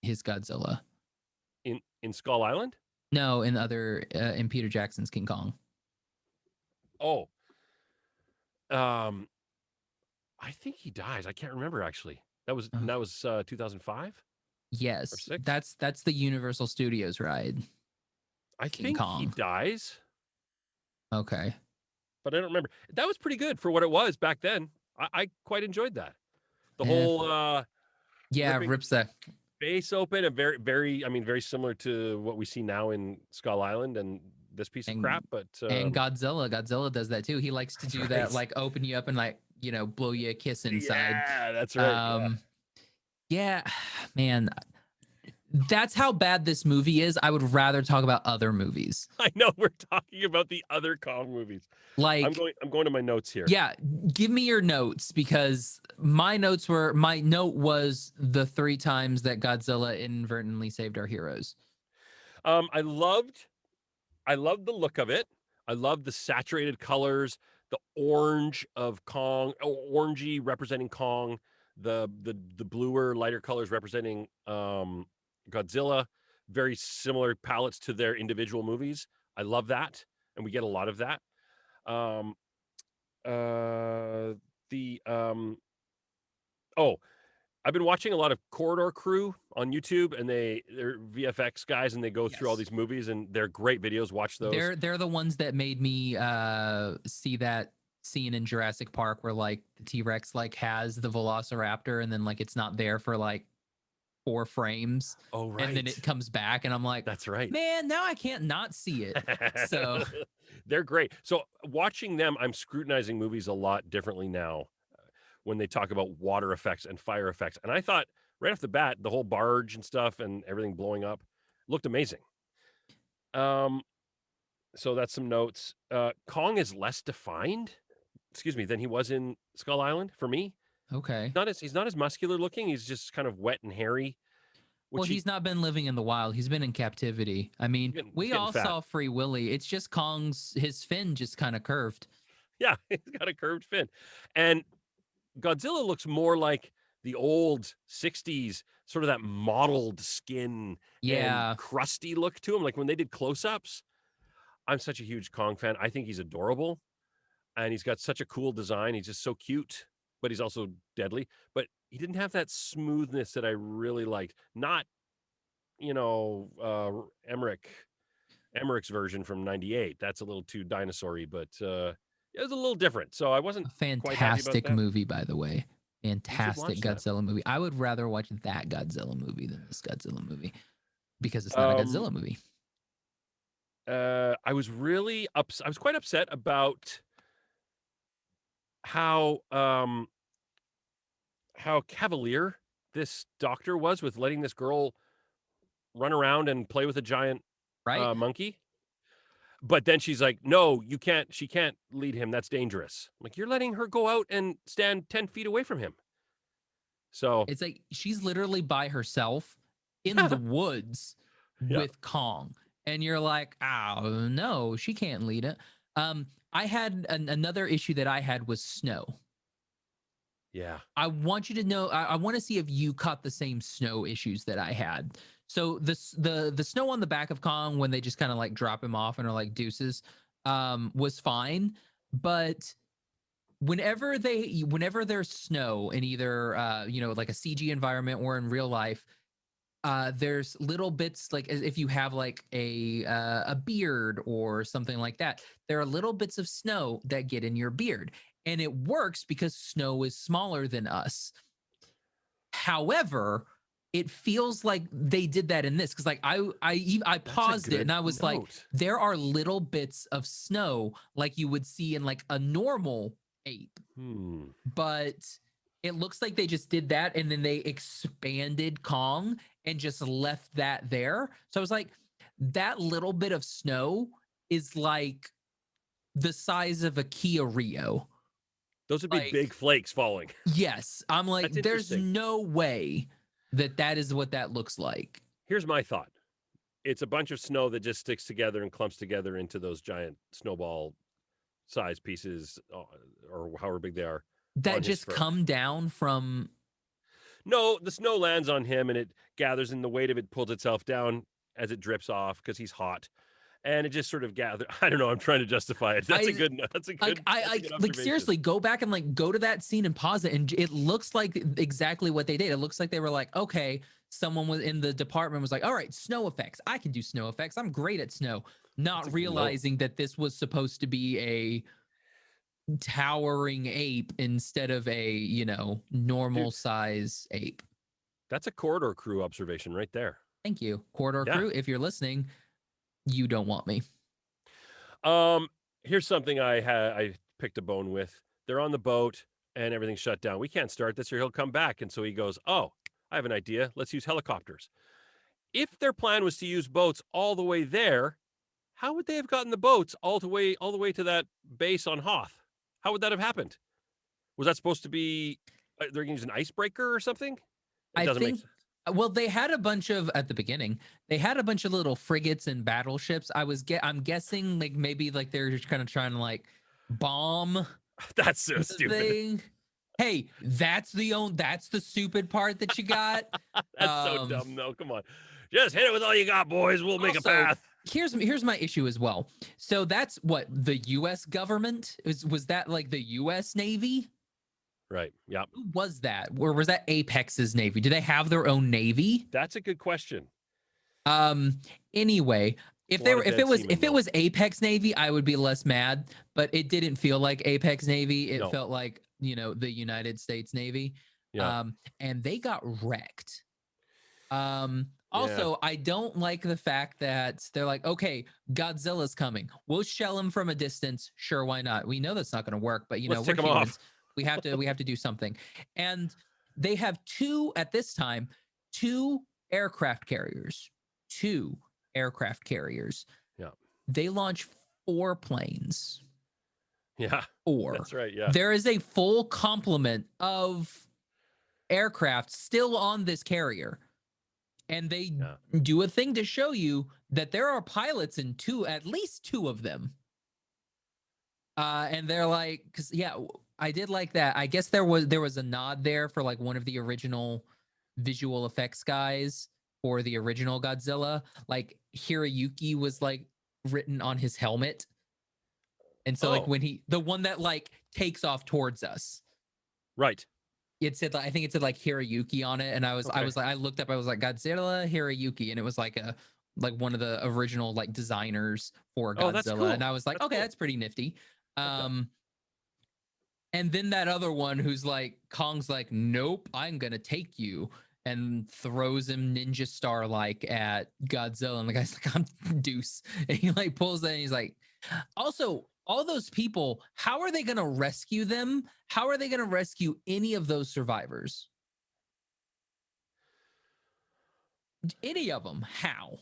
his Godzilla? In Skull Island? No, in Peter Jackson's King Kong. Oh. I think he dies. I can't remember actually. That was 2005? Yes. That's the Universal Studios ride. I think he dies. Okay. But I don't remember. That was pretty good for what it was back then. I quite enjoyed that. The whole rips that face open and very, very, very similar to what we see now in Skull Island and this piece of crap. But and Godzilla does that too. He likes to do that, like open you up and like, blow you a kiss inside. Yeah, that's right. Yeah, man. That's how bad this movie is. I would rather talk about other movies. I know we're talking about the other Kong movies. Like I'm going to my notes here. Yeah, give me your notes because my note was the 3 times that Godzilla inadvertently saved our heroes. I loved the look of it. I loved the saturated colors, the orange of Kong, orangey representing Kong, the bluer, lighter colors representing Godzilla. Very similar palettes to their individual movies. I love that, and we get a lot of that. I've been watching a lot of Corridor Crew on YouTube, and they're VFX guys, and they go through all these movies, and they're great videos. Watch those. They're the ones that made me see that scene in Jurassic Park where like the T-Rex like has the Velociraptor, and then like it's not there for like 4 frames. Oh, right. And then it comes back, and I'm like, that's right, man, now I can't not see it. So they're great. So watching them, I'm scrutinizing movies a lot differently now when they talk about water effects and fire effects. And I thought right off the bat, the whole barge and stuff and everything blowing up looked amazing. So that's some notes. Kong is less defined, than he was in Skull Island for me. Okay. He's not as muscular looking. He's just kind of wet and hairy. Well, he's not been living in the wild. He's been in captivity. I mean, he's we getting all fat. saw Free Willy. It's just his fin just kind of curved. Yeah, he's got a curved fin. And Godzilla looks more like the old 60s, sort of that mottled skin and crusty look to him. Like when they did close-ups, I'm such a huge Kong fan. I think he's adorable. And he's got such a cool design. He's just so cute, but he's also deadly. But he didn't have that smoothness that I really liked. Not, Emmerich's version from '98. That's a little too dinosaur-y, but it was a little different. So I wasn't quite happy about fantastic that. movie, by the way. Fantastic Godzilla that. movie. I would rather watch that Godzilla movie than this Godzilla movie because it's not a Godzilla movie. I was really I was quite upset about how cavalier this doctor was with letting this girl run around and play with a giant monkey. But then she's like, no, you can't. She can't lead him. That's dangerous. I'm like, you're letting her go out and stand 10 feet away from him. So it's like she's literally by herself in the woods with Kong. And you're like, oh, no, she can't lead it. I had another issue that I had was snow. Yeah. I want you to know, I want to see if you caught the same snow issues that I had. So the snow on the back of Kong when they just kind of like drop him off and are like deuces was fine. But whenever there's snow in either like a CG environment or in real life, there's little bits like if you have like a beard or something like that, there are little bits of snow that get in your beard, and it works because snow is smaller than us. However, it feels like they did that in this because like I paused it and I was like, there are little bits of snow like you would see in like a normal ape, but it looks like they just did that and then they expanded Kong and just left that there. So I was like, that little bit of snow is like the size of a Kia Rio. Those would be like, big flakes falling. Yes. I'm like, there's no way that is what that looks like. Here's my thought. It's a bunch of snow that just sticks together and clumps together into those giant snowball size pieces or however big they are. That just come down from... No, the snow lands on him and it gathers and the weight of it pulls itself down as it drips off because he's hot. And it just sort of gathered. I don't know. I'm trying to justify it. That's a good like seriously, go back and like go to that scene and pause it. And it looks like exactly what they did. It looks like they were like, okay, someone was in the department was like, all right, snow effects. I can do snow effects. I'm great at snow. Not realizing that this was supposed to be a towering ape instead of a, normal size ape. That's a Corridor Crew observation right there. Thank you. Corridor Crew, if you're listening, you don't want me. Here's something I picked a bone with. They're on the boat and everything's shut down. We can't start this or he'll come back. And so he goes, oh, I have an idea. Let's use helicopters. If their plan was to use boats all the way there, how would they have gotten the boats all the way to that base on Hoth? How would that have happened? Was that supposed to be they're going to use an icebreaker or something? It doesn't make sense. Well, they had a bunch of at the beginning. They had a bunch of little frigates and battleships. I'm guessing like maybe like they're just kind of trying to like bomb. That's so stupid. Thing. Hey, that's the stupid part that you got. That's so dumb. No, come on, just hit it with all you got, boys. We'll make a path. Here's my issue as well. So that's what the U.S. government was that like the U.S. Navy? Right. Yeah. Who was that? Or was that Apex's Navy? Do they have their own Navy? That's a good question. Anyway, if it was Apex Navy, I would be less mad, but it didn't feel like Apex Navy. It felt like, the United States Navy. Yeah. And they got wrecked. Also, I don't like the fact that they're like, okay, Godzilla's coming. We'll shell him from a distance. Sure, why not? We know that's not going to work, but Let's we're humans. Off. We have to do something. And they have two aircraft carriers. Yeah. They launch 4 planes. Yeah. 4. That's right. Yeah. There is a full complement of aircraft still on this carrier. And they do a thing to show you that there are pilots in at least 2 of them. And they're like, because I did like that. I guess there was a nod there for like one of the original visual effects guys for the original Godzilla. Like Hiroyuki was like written on his helmet. And so like when the one that like takes off towards us. Right. It said, I think it said like Hiroyuki on it. And I was like, I looked up, I was like Godzilla Hiroyuki. And it was like one of the original like designers for Godzilla. That's cool. And I was like, okay, that's pretty nifty. And then that other one who's like, Kong's like, nope, I'm going to take you, and throws him ninja star like at Godzilla. And the guy's like, I'm Deuce. And he like pulls that and he's like, also, all those people, how are they going to rescue them? How are they going to rescue any of those survivors? Any of them? How?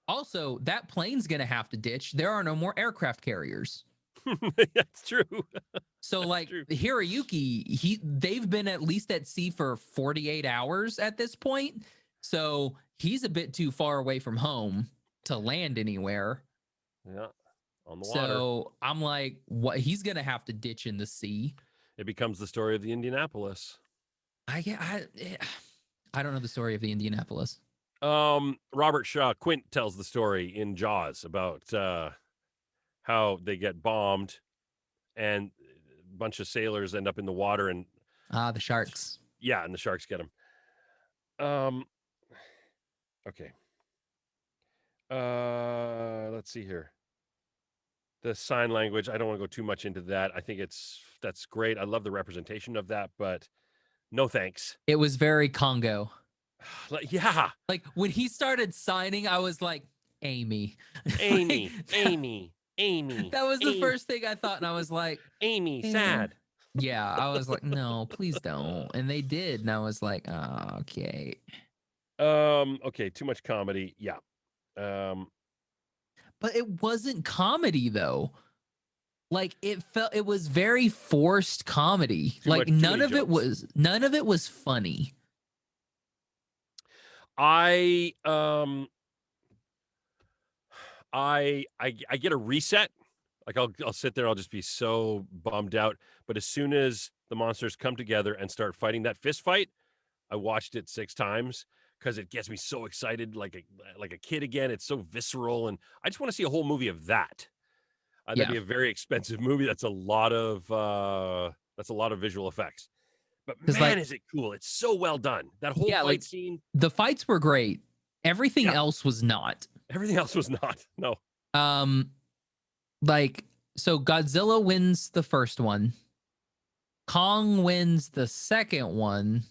Also, that plane's going to have to ditch. There are no more aircraft carriers. That's true. So like Hiroyuki, they've been at least at sea for 48 hours at this point. So he's a bit too far away from home to land anywhere. Yeah. On the water. So I'm like, what? He's going to have to ditch in the sea. It becomes the story of the Indianapolis. I don't know the story of the Indianapolis. Robert Shaw Quint tells the story in Jaws about how they get bombed and a bunch of sailors end up in the water and the sharks. Yeah, and the sharks get them. Okay. Let's see here. The sign language, I don't want to go too much into that. I think that's great. I love the representation of that, but no thanks. It was very Congo. Yeah. Like when he started signing, I was like, Amy. Amy. That was the first thing I thought. And I was like, Amy, sad. Yeah. I was like, no, please don't. And they did. And I was like, oh, okay. Okay. Too much comedy. Yeah. But it wasn't comedy though. Like it was very forced comedy. Like none of it was funny. I get a reset. Like I'll sit there, I'll just be so bummed out. But as soon as the monsters come together and start fighting that fist fight, I watched it 6 times because it gets me so excited, like a kid again. It's so visceral, and I just want to see a whole movie of that. That'd be a very expensive movie. That's a lot of visual effects. But man, is it cool! It's so well done. That whole fight scene. The fights were great. Everything else was not. Everything else was not. No. So Godzilla wins the first one. Kong wins the second one,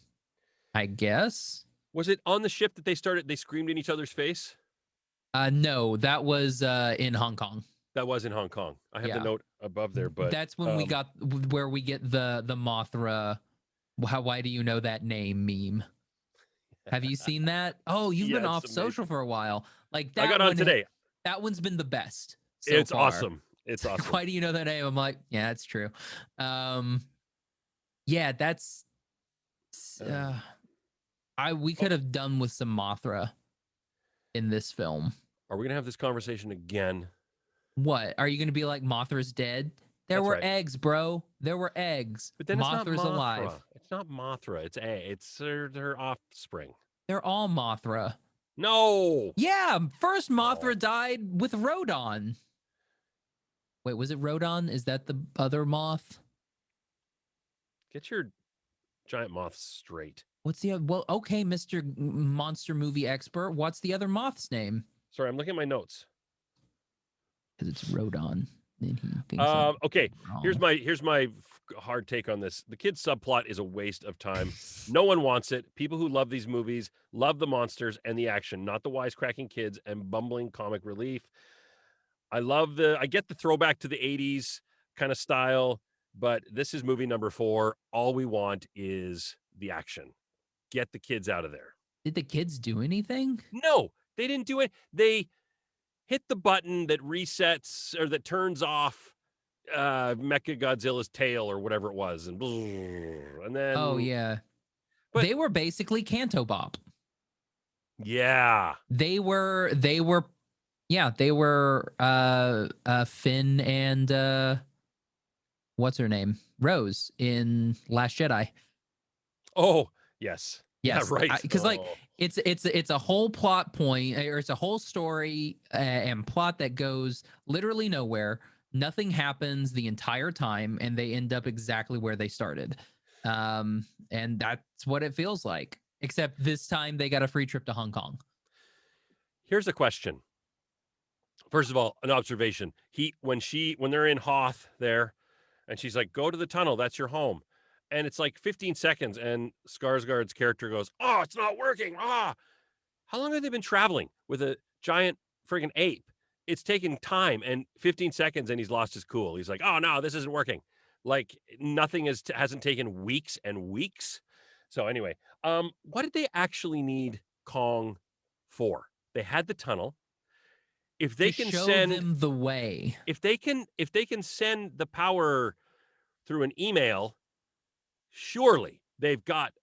I guess. Was it on the ship that they screamed in each other's face? No, that was in Hong Kong. That was in Hong Kong. I have the note above there, but that's when we get the Mothra. Why do you know that name meme? Have you seen that? Oh, you've been off social for a while. Like that. I got on today. That one's been the best. It's awesome. It's awesome. Why do you know that name? I'm like, yeah, that's true. Yeah, that's. We could have done with some Mothra in this film. Are we gonna have this conversation again? What are you gonna be like? Mothra's dead. There were eggs, bro. There were eggs. But then Mothra's Mothra. alive. It's not Mothra. It's her offspring. They're all Mothra. No. Yeah, first Mothra died with Rodon. Wait, was it Rodon? Is that the other moth? Get your giant moths straight. What's the other? Well, okay, Mr. Monster Movie Expert. What's the other moth's name? Sorry, I'm looking at my notes. Because it's Rodon. And he thinks okay, here's my hard take on this. The kid's subplot is a waste of time. No one wants it. People who love these movies love the monsters and the action, not the wisecracking kids and bumbling comic relief. I get the throwback to the 80s kind of style, but this is movie number 4. All we want is the action. Get the kids out of there. Did the kids do anything? No, they didn't do it. hit the button that resets or that turns off Mecha Godzilla's tail or whatever it was, and then Oh yeah, but they were basically Canto Bop. Yeah, yeah, they were Finn and what's her name? Rose in Last Jedi. Oh, yes. Yes, Yeah, right. Because like it's a whole plot point, or it's a whole story and plot that goes literally nowhere. Nothing happens the entire time, and they end up exactly where they started. And that's what it feels like. Except this time they got a free trip to Hong Kong. Here's a question. First of all, an observation. When they're in Hoth there, and she's like, "Go to the tunnel. That's your home." And it's like 15 seconds, and Skarsgård's character goes, "Oh, it's not working. Ah." How long have they been traveling with a giant friggin' ape? It's taken time and 15 seconds, and he's lost his cool. He's like, "Oh no, this isn't working." Like nothing hasn't taken weeks and weeks. So anyway, what did they actually need Kong for? They had the tunnel. If they can show send them the way, if they can send the power through an email, surely they've got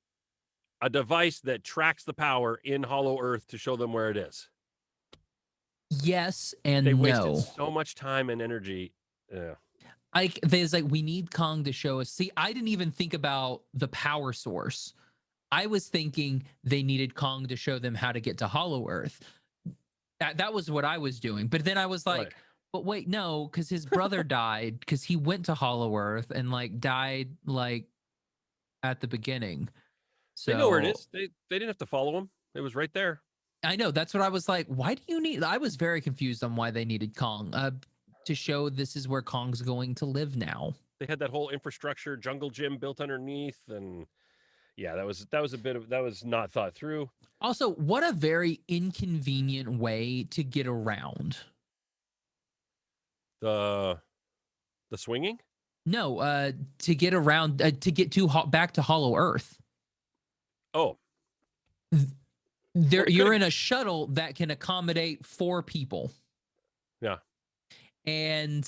a device that tracks the power in Hollow Earth to show them where it is. yes and they no. wasted so much time and energy. Yeah. There's like, we need Kong to show us. See, I didn't even think about the power source. I was thinking they needed Kong to show them how to get to Hollow Earth. That was what I was doing. But then I was like, right. But wait, no, because his brother died because he went to Hollow Earth and like died like at the beginning. So they know where it is. They didn't have to follow him. It was right there. I know. That's what I was like. Why do you need? I was very confused on why they needed Kong to show this is where Kong's going to live now. They had that whole infrastructure jungle gym built underneath, and yeah, that was that was not thought through. Also, what a very inconvenient way to get around. The swinging? No, to get around, to get back to Hollow Earth. Oh. You're in a shuttle that can accommodate 4 people. Yeah. And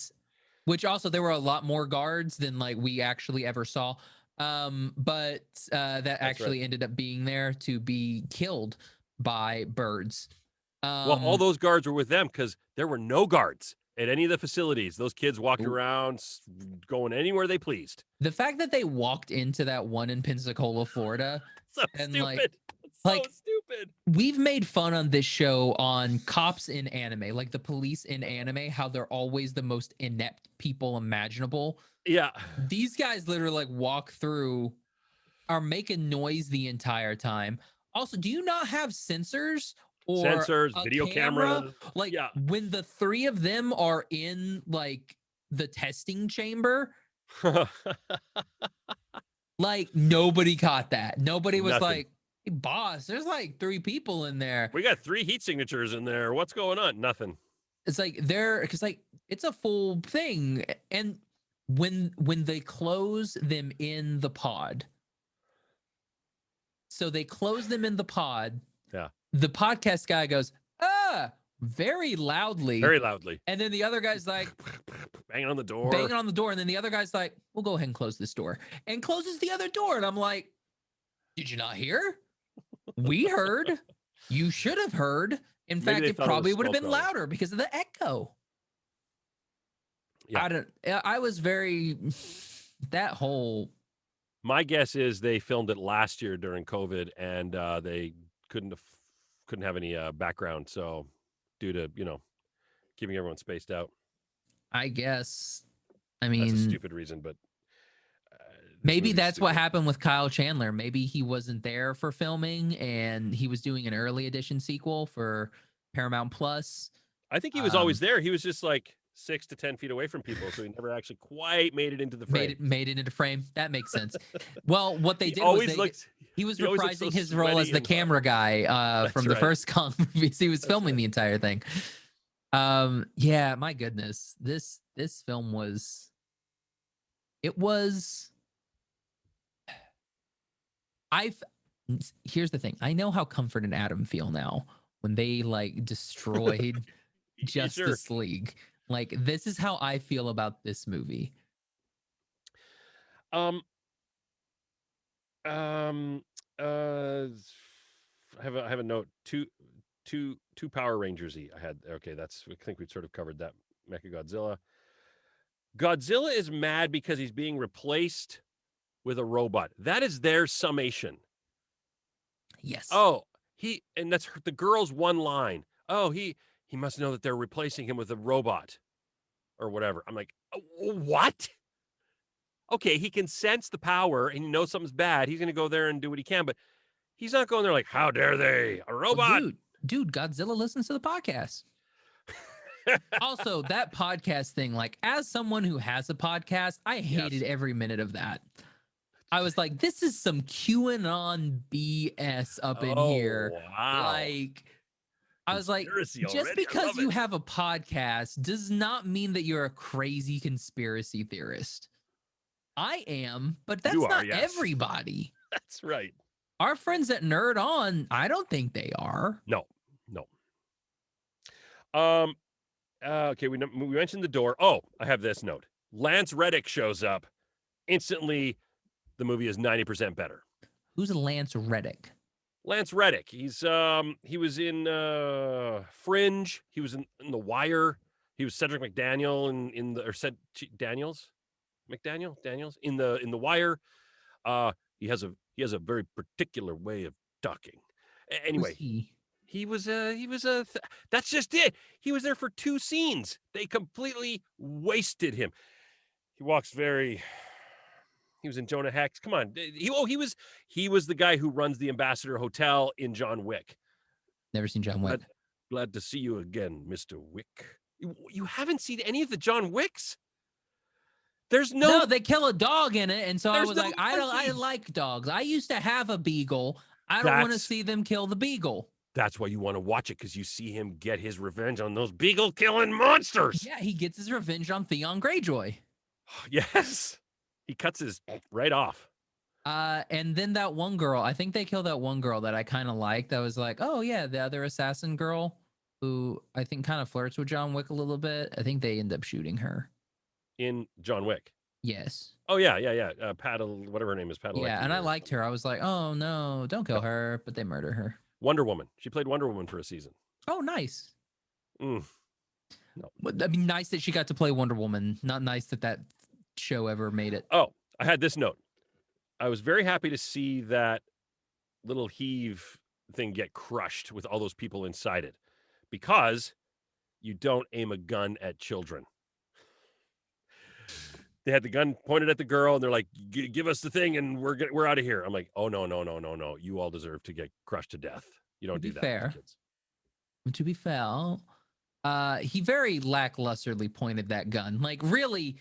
which also, there were a lot more guards than like we actually ever saw. But that actually ended up being there to be killed by birds. Well, all those guards were with them because there were no guards at any of the facilities. Those kids walked around, going anywhere they pleased. The fact that they walked into that one in Pensacola, Florida, so and stupid. So stupid. We've made fun on this show on cops in anime, like the police in anime, how they're always the most inept people imaginable. Yeah. These guys literally like walk through, are making noise the entire time. Also, do you not have sensors or video camera? Like when the 3 of them are in like the testing chamber, like nobody caught that. Nobody was like, hey, boss, there's like 3 people in there. We got 3 heat signatures in there. What's going on? Nothing. It's like because like it's a full thing. And when they close them in the pod, so they close them in the pod. Yeah. The podcast guy goes, very loudly. Very loudly. And then the other guy's like, banging on the door. And then the other guy's like, we'll go ahead and close this door. And closes the other door. And I'm like, did you not hear? We heard. You should have heard. In fact, it probably would have been louder because of the echo. Yeah. I was very, that whole. My guess is they filmed it last year during COVID, and they couldn't have any background. So due to, keeping everyone spaced out. I guess. I mean, that's a stupid reason, but maybe that's what happened with Kyle Chandler. Maybe he wasn't there for filming and he was doing an early edition sequel for Paramount Plus. I think he was always there. He was just like 6 to 10 feet away from people, so he never actually quite made it into the frame. Made it into frame. That makes sense. Well, what they did was he was reprising his role as the camera guy from the first Kong movies. He was filming the entire thing. Yeah, my goodness, this film was. Here's the thing. I know how Comfort and Adam feel now when they like destroyed Justice League. Like, this is how I feel about this movie. I have a note. Two Power Rangers-y. I think we've sort of covered that. Mechagodzilla. Godzilla is mad because he's being replaced with a robot. That is their summation. Yes. Oh, and that's the girl's one line. Oh, he must know that they're replacing him with a robot or whatever. I'm like, what? Okay, he can sense the power and he knows something's bad. He's going to go there and do what he can, but he's not going there like, how dare they? A robot. Well, dude, Godzilla listens to the podcast. Also, that podcast thing, like, as someone who has a podcast, I hated every minute of that. I was like, this is some QAnon BS up in here. Wow. Like, I was like, just because you have a podcast does not mean that you're a crazy conspiracy theorist. I am, but that's not everybody. That's right. Our friends at Nerd On, I don't think they are. No. Okay, we mentioned the door. Oh, I have this note. Lance Reddick shows up. Instantly, the movie is 90% better. Who's Lance Reddick? Lance Reddick. He was in Fringe. He was in The Wire. He was Cedric McDaniel Daniels in The Wire. He has a very particular way of talking. Anyway, that's just it. He was there for 2 scenes. They completely wasted him. He was in Jonah Hex. Come on. He was the guy who runs the Ambassador Hotel in John Wick. Never seen John Wick. Glad to see you again, Mr. Wick. You haven't seen any of the John Wicks? No, they kill a dog in it, and so I was like, I like dogs. I used to have a beagle. I don't want to see them kill the beagle. That's why you want to watch it, because you see him get his revenge on those beagle-killing monsters. Yeah, he gets his revenge on Theon Greyjoy. Yes. He cuts his right off. And then that one girl, I think they killed that one girl that I kind of liked. That was like, oh, yeah, the other assassin girl who I think kind of flirts with John Wick a little bit. I think they end up shooting her. In John Wick? Yes. Oh, yeah. Whatever her name is. Yeah, and I liked her. I was like, oh, no, don't kill her. But they murder her. Wonder Woman. She played Wonder Woman for a season. Oh, nice. No. I mean, nice that she got to play Wonder Woman. Not nice that show ever made it. Oh, I had this note. I was very happy to see that little heave thing get crushed with all those people inside it, because you don't aim a gun at children. They had the gun pointed at the girl, and they're like, give us the thing, and we're out of here. I'm like, oh, no. You all deserve to get crushed to death. You don't do that. Fair. Kids. To be fair, he very lacklusterly pointed that gun. Like, really,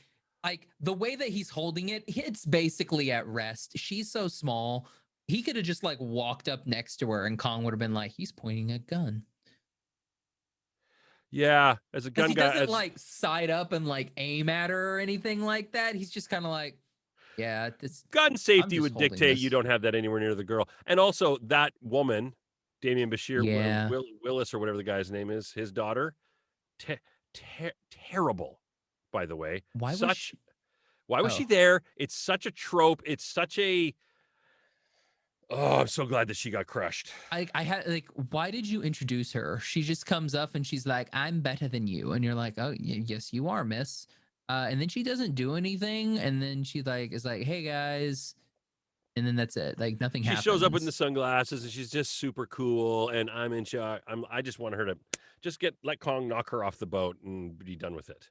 like, the way that he's holding it, it's basically at rest. She's so small. He could have just, like, walked up next to her, and Kong would have been like, he's pointing a gun. Yeah, as a gun guy, he doesn't like side up and like aim at her or anything like that. He's just kind of like, yeah, this gun safety would dictate you don't have that anywhere near the girl. And also that woman, Damian Bashir, Willis or whatever the guy's name is, his daughter, terrible, by the way. Why was she there? It's such a trope. It's such a Oh, I'm so glad that she got crushed. I had like, why did you introduce her? She just comes up and she's like, I'm better than you. And you're like, oh, yes, you are, miss. And then she doesn't do anything. And then she like is like, hey, guys. And then that's it. Like nothing happens. She shows up with the sunglasses and she's just super cool. And I'm in shock. I just want her to just let Kong knock her off the boat and be done with it.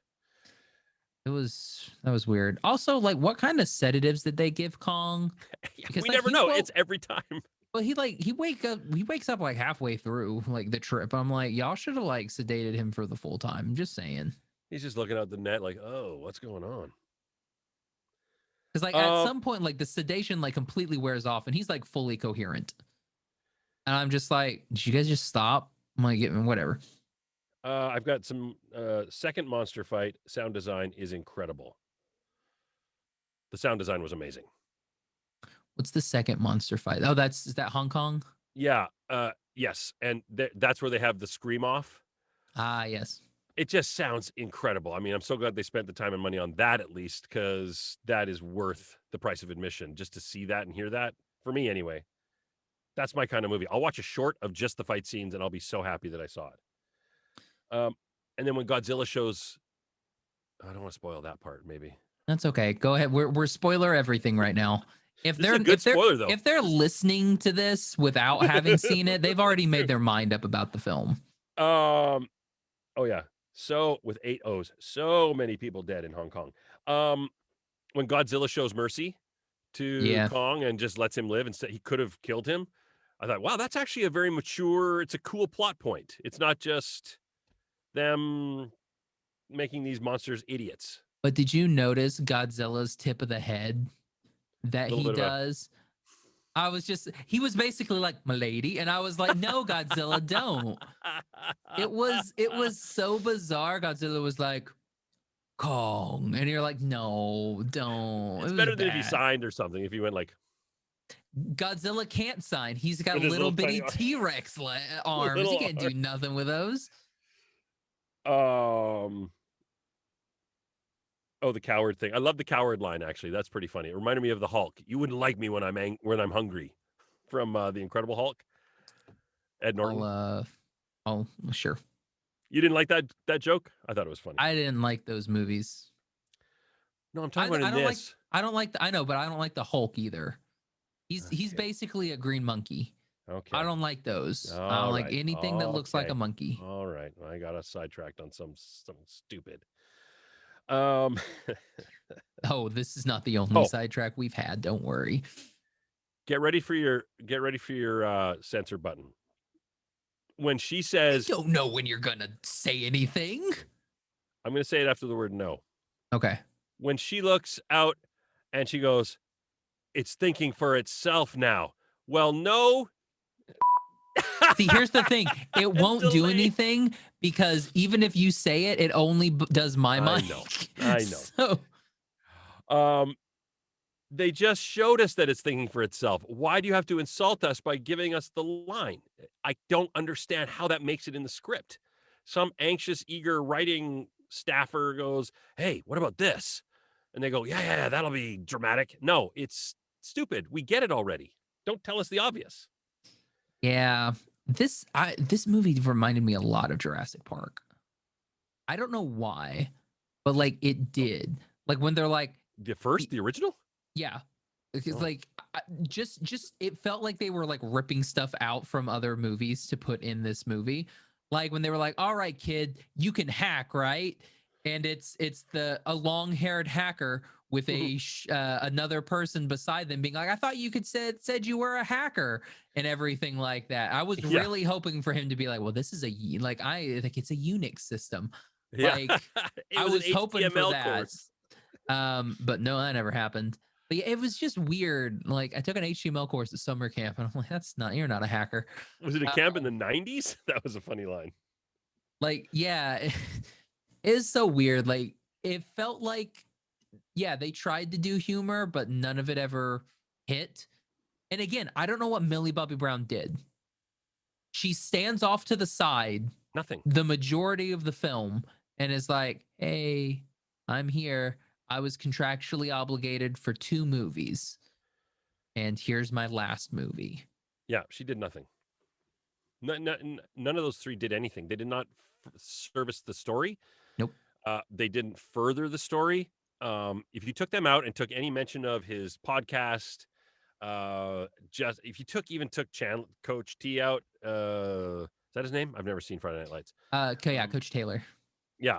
That was weird. Also, like, what kind of sedatives did they give Kong? Because we never know. It's every time. Well, he wakes up like halfway through like the trip. I'm like, y'all should have like sedated him for the full time. I'm just saying. He's just looking out the net like, oh, what's going on? Because like at some point, like the sedation like completely wears off and he's like fully coherent. And I'm just like, did you guys just stop? I'm like, whatever. I've got some second monster fight. Sound design is incredible. The sound design was amazing. What's the second monster fight? Oh, is that Hong Kong? Yeah. Yes. And that's where they have the scream off. Ah, yes. It just sounds incredible. I mean, I'm so glad they spent the time and money on that at least, because that is worth the price of admission just to see that and hear that. For me, anyway, that's my kind of movie. I'll watch a short of just the fight scenes, and I'll be so happy that I saw it. And then when Godzilla shows, I don't want to spoil that part. Maybe That's okay. Go ahead. We're spoiler everything right now. This is a good spoiler, though. If they're listening to this without having seen it, they've already made their mind up about the film. Oh yeah. So with 8 O's, so many people dead in Hong Kong. When Godzilla shows mercy to Kong and just lets him live, instead he could have killed him. I thought, wow, that's actually a very mature, it's a cool plot point. It's not just them making these monsters idiots. But did you notice Godzilla's tip of the head that he does? He was basically like, my lady. And I was like, no, Godzilla, don't. It was so bizarre. Godzilla was like, Kong. And you're like, no, don't. It's better than if he signed or something. If he went like. Godzilla can't sign. He's got little bitty T-Rex arms. He can't do nothing with those. Oh, the coward thing. I love the coward line, actually. That's pretty funny. It reminded me of the Hulk. You wouldn't like me when I'm hungry, from the Incredible Hulk. Ed Norton. Oh, sure. You didn't like that joke? I thought it was funny. I didn't like those movies. No, I'm talking about this. I don't like the Hulk either. He's basically a green monkey. Okay. I don't like those. I don't like anything that looks like a monkey. All right. I got us sidetracked on some stupid. Oh, this is not the only sidetrack we've had. Don't worry. Get ready for your censor button. When she says, I don't know when you're gonna say anything. I'm gonna say it after the word no. Okay. When she looks out and she goes, it's thinking for itself now. Well, no. See, here's the thing. It won't do anything, because even if you say it, it only does my mind. I know. So, they just showed us that it's thinking for itself. Why do you have to insult us by giving us the line? I don't understand how that makes it in the script. Some anxious, eager writing staffer goes, hey, what about this? And they go, yeah, that'll be dramatic. No, it's stupid. We get it already. Don't tell us the obvious. Yeah. This movie reminded me a lot of Jurassic Park. I don't know why, but like it did. Like when they're like the original? Yeah. Because like just it felt like they were like ripping stuff out from other movies to put in this movie. Like when they were like, all right, kid, you can hack, right? And it's a long-haired hacker with another person beside them being like, I thought you said you were a hacker and everything like that. I was really hoping for him to be like, well, this is it's a Unix system. Yeah. Like I was hoping for that. But no, that never happened. But yeah, it was just weird. Like I took an HTML course at summer camp and I'm like, you're not a hacker. Was it a camp in the 90s? That was a funny line. Like, yeah, it is so weird. Like it felt like, yeah, they tried to do humor, but none of it ever hit. And again, I don't know what Millie Bobby Brown did. She stands off to the side. Nothing. The majority of the film and is like, hey, I'm here. I was contractually obligated for 2 movies. And here's my last movie. Yeah, she did nothing. None of those 3 did anything. They did not service the story. Nope. They didn't further the story. If you took them out and took any mention of his podcast, just if you took Coach T out, is that his name? I've never seen Friday Night Lights. Coach Taylor. Yeah,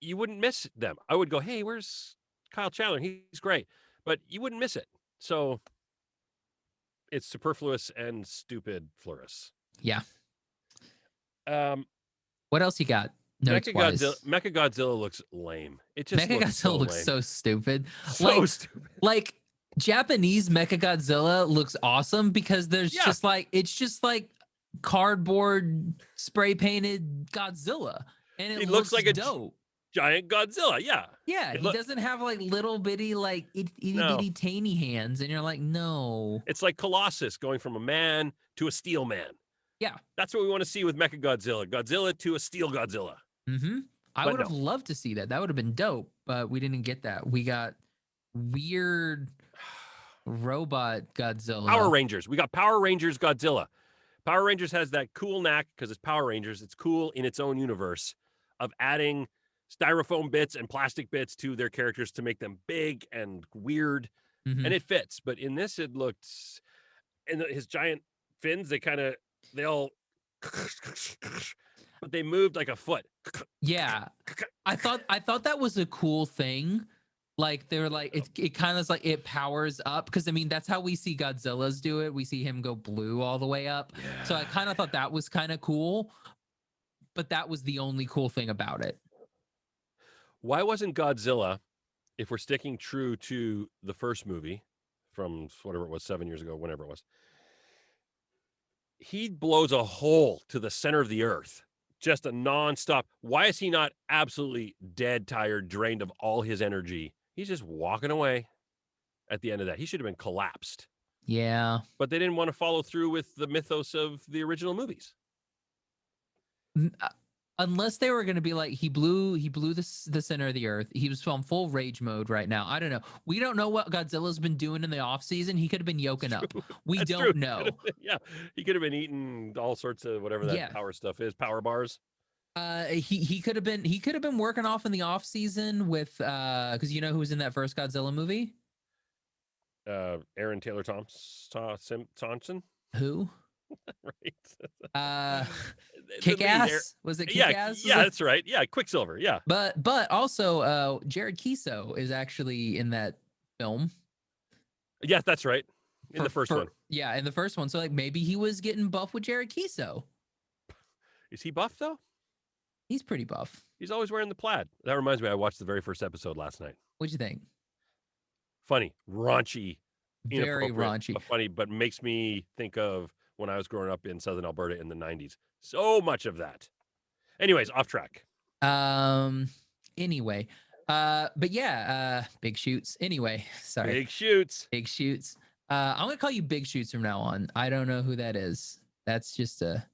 you wouldn't miss them. I would go, hey, where's Kyle Chandler? He's great, but you wouldn't miss it. So it's superfluous and stupid, Floris. Yeah. What else you got? Mechagodzilla looks lame. It just Mechagodzilla looks so stupid. Stupid. Like Japanese Mechagodzilla looks awesome because there's just like cardboard spray painted Godzilla, and it looks like dope. Giant Godzilla, yeah. Yeah, he doesn't have like little bitty like itty bitty tiny hands, and you're like, no. It's like Colossus going from a man to a steel man. Yeah, that's what we want to see with Mechagodzilla. Godzilla to a steel Godzilla. Mm-hmm. I But would have loved to see that. That would have been dope, but we didn't get that. We got weird robot Power Godzilla. Rangers. We got Power Rangers Godzilla. Power Rangers has that cool knack because it's Power Rangers. It's cool in its own universe of adding styrofoam bits and plastic bits to their characters to make them big and weird, Mm-hmm. and it fits. But in this, it looked, and his giant fins, they all, but they moved like a foot. Yeah, I thought that was a cool thing. Like they were like it kind of is like it powers up because I mean that's how we see Godzilla's do it. We see him go blue all the way up. Yeah. So I kind of thought that was kind of cool, but that was the only cool thing about it. Why wasn't Godzilla, if we're sticking true to the first movie from whatever it was, 7 years ago, whenever it was, he blows a hole to the center of the earth, just a nonstop. Why is he not absolutely dead, tired, drained of all his energy? He's just walking away at the end of that. He should have been collapsed. Yeah. But they didn't want to follow through with the mythos of the original movies. Unless they were going to be like he blew the center of the earth. He was on full rage mode right now. I don't know. We don't know what Godzilla's been doing in the off season. He could have been yoking up. We don't know. Yeah, he could have been eating all sorts of whatever that power stuff is, power bars. He could have been working off in the off season with because you know who was in that first Godzilla movie? Aaron Taylor Thompson. Who? Right. Kick-Ass? Was it Kick-Ass? Yeah, that's right. Yeah, Quicksilver. Yeah. But also Jared Kiso is actually in that film. Yeah, that's right. In the first one. Yeah, in the first one. So like maybe he was getting buff with Jared Kiso. Is he buff though? He's pretty buff. He's always wearing the plaid. That reminds me, I watched the very first episode last night. What'd you think? Funny, raunchy, very raunchy, but funny, but makes me think of when I was growing up in Southern Alberta in the 90s. So much of that. Anyways, off track. Anyway. But yeah, Big Shoots. Anyway, sorry. Big Shoots. Big Shoots. I'm gonna call you Big Shoots from now on. I don't know who that is. That's just a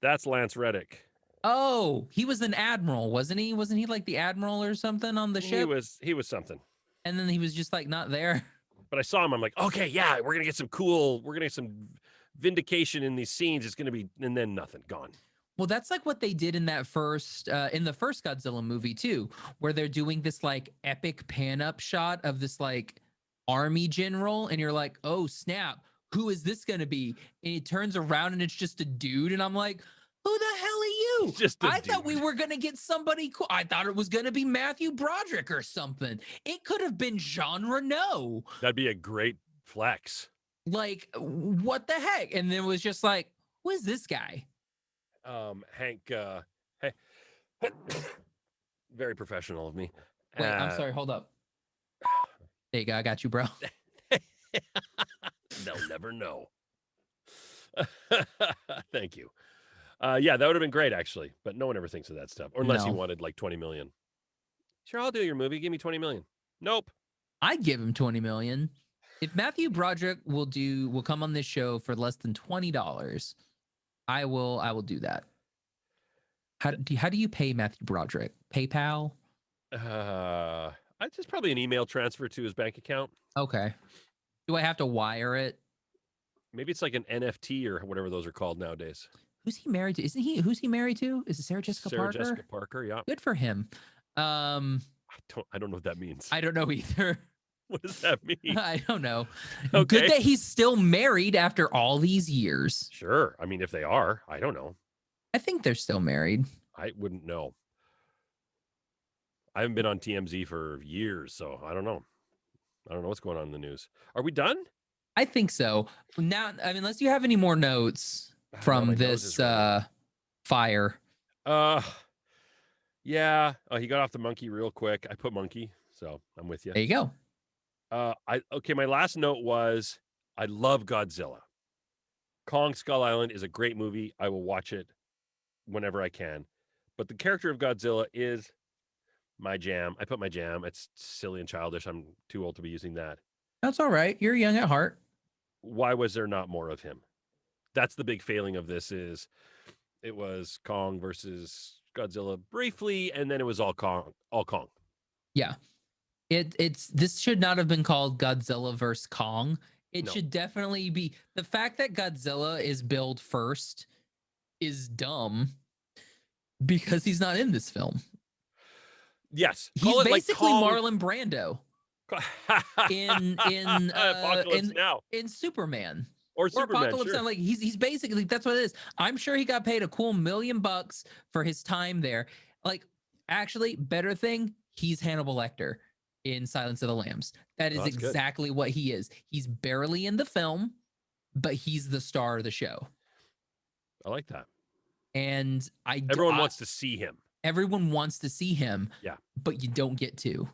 That's Lance Reddick. Oh, he was an admiral, wasn't he? Wasn't he like the admiral or something on the ship? He was something. And then he was just like not there. But I saw him. I'm like, okay, yeah, we're gonna get some vindication in these scenes. It's gonna be, and then nothing, gone. Well, that's like what they did in that in the first Godzilla movie too, where they're doing this like epic pan up shot of this like army general, and you're like, oh snap, who is this gonna be? And he turns around and it's just a dude, and I'm like, who the hell are you? I thought we were going to get somebody cool. I thought it was going to be Matthew Broderick or something. It could have been Jean Reno. That'd be a great flex. Like, what the heck? And then it was just like, who is this guy? Hank, hey, very professional of me. Wait, I'm sorry. Hold up. There you go. I got you, bro. They'll never know. Thank you. Yeah, that would have been great, actually. But no one ever thinks of that stuff. Or unless you wanted like 20 million. Sure, I'll do your movie. Give me 20 million. Nope. I'd give him 20 million. If Matthew Broderick will come on this show for less than $20, I will do that. How do you pay Matthew Broderick? PayPal? I'd just probably an email transfer to his bank account. Okay. Do I have to wire it? Maybe it's like an NFT or whatever those are called nowadays. Who's he married to? Who's he married to? Is it Sarah Jessica Parker? Sarah Jessica Parker, yeah. Good for him. I don't know what that means. I don't know either. What does that mean? I don't know. Okay. Good that he's still married after all these years. Sure. I mean, if they are, I don't know. I think they're still married. I wouldn't know. I haven't been on TMZ for years, so I don't know. I don't know what's going on in the news. Are we done? I think so. Now, I mean, unless you have any more notes from this fire. Yeah. He got off the monkey real quick. I put monkey, so I'm with you. There you go. My last note was I love Godzilla. Kong Skull Island is a great movie. I will watch it whenever I can. But the character of Godzilla is my jam. I put my jam. It's silly and childish. I'm too old to be using that. That's all right. You're young at heart. Why was there not more of him? That's the big failing of this is it was Kong versus Godzilla briefly, and then it was all Kong. Yeah. It's this should not have been called Godzilla vs. Kong. It should definitely be, the fact that Godzilla is billed first is dumb because he's not in this film. Yes. He's basically Marlon Brando in Superman. Or Superman, Apocalypse Now. Like he's basically, that's what it is. I'm sure he got paid a cool $1 million for his time there. Like, actually, better thing, he's Hannibal Lecter in Silence of the Lambs. That is exactly what he is. He's barely in the film, but he's the star of the show. I like that. And everyone wants to see him. Everyone wants to see him. Yeah. But you don't get to.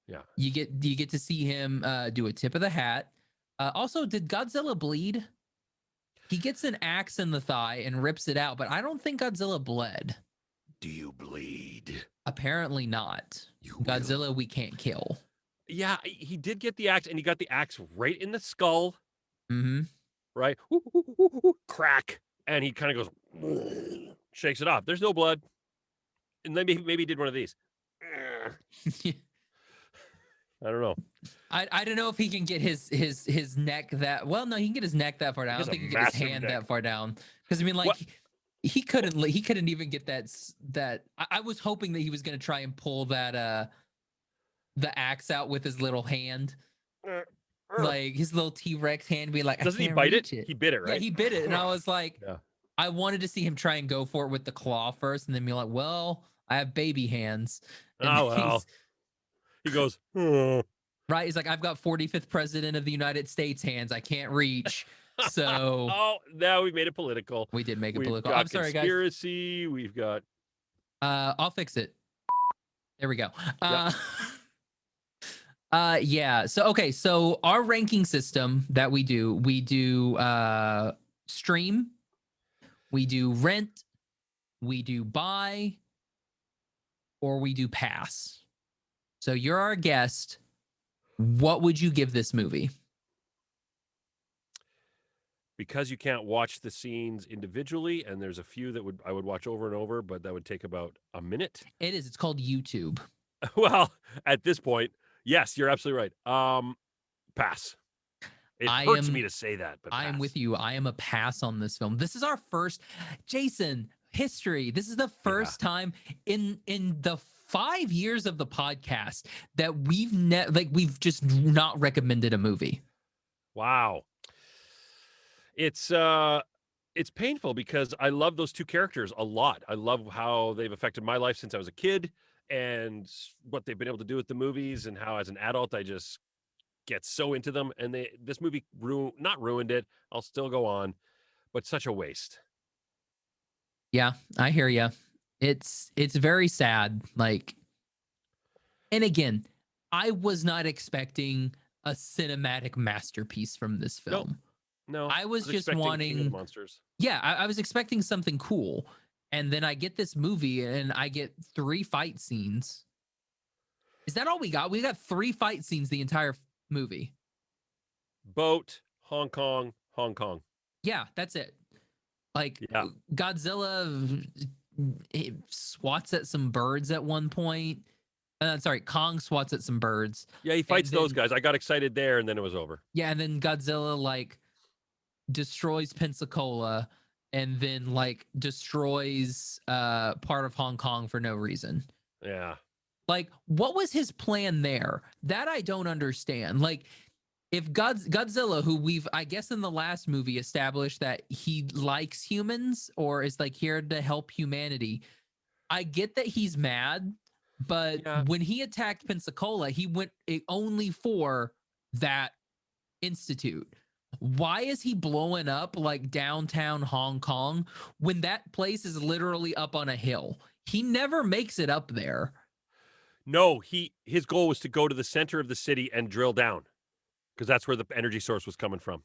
Yeah. You get to see him do a tip of the hat. Also, did Godzilla bleed? He gets an axe in the thigh and rips it out, but I don't think Godzilla bled. Do you bleed? Apparently not. Godzilla, we can't kill. Yeah, he did get the axe, and he got the axe right in the skull. Mm-hmm. Right? Crack. And he kind of goes, shakes it off. There's no blood. And then maybe he did one of these. I don't know. I don't know if he can get his neck that well. No, he can get his neck that far down. I don't think he can get his hand that far down. Because I mean, like he couldn't even get that. I was hoping that he was going to try and pull that the axe out with his little hand, like his little T-Rex hand. Be like, doesn't he bite it? He bit it, right? Yeah, he bit it, and I was like, I wanted to see him try and go for it with the claw first, and then be like, well, I have baby hands. And well. He goes, right. He's like, I've got 45th president of the United States hands. I can't reach. So now we made it political. We did make it political. I'm sorry, guys. Conspiracy. We've got. I'll fix it. There we go. Yeah. So okay. So our ranking system that we do stream, we do rent, we do buy, or we do pass. So you're our guest. What would you give this movie? Because you can't watch the scenes individually, and there's a few that I would watch over and over, but that would take about a minute. It is. It's called YouTube. Well, at this point, yes, you're absolutely right. Pass. It hurts me to say that, but I am with you. I am a pass on this film. This is our first, Jason, history. This is the first time in the 5 years of the podcast that we've just not recommended a movie. Wow. It's painful because I love those two characters a lot. I love how they've affected my life since I was a kid and what they've been able to do with the movies, and how as an adult I just get so into them. And this movie not ruined it. I'll still go on, but such a waste. Yeah, I hear you. It's very sad. Like, and again, I was not expecting a cinematic masterpiece from this film. No, I was just wanting monsters. Yeah, I was expecting something cool, and then I get this movie and I get 3 fight scenes. Is that all we got? We got 3 fight scenes the entire movie. Boat, Hong Kong. Yeah, that's it. Like Godzilla swats at some birds at one point. Sorry, Kong swats at some birds. Yeah, he fights those guys. I got excited there, and then it was over. Yeah, and then Godzilla like destroys Pensacola, and then like destroys part of Hong Kong for no reason. Yeah. Like, what was his plan there? That I don't understand. Like, if Godzilla, who we've, I guess in the last movie, established that he likes humans or is like here to help humanity, I get that he's mad, but when he attacked Pensacola, he went only for that institute. Why is he blowing up like downtown Hong Kong when that place is literally up on a hill? He never makes it up there. No, his goal was to go to the center of the city and drill down, because that's where the energy source was coming from.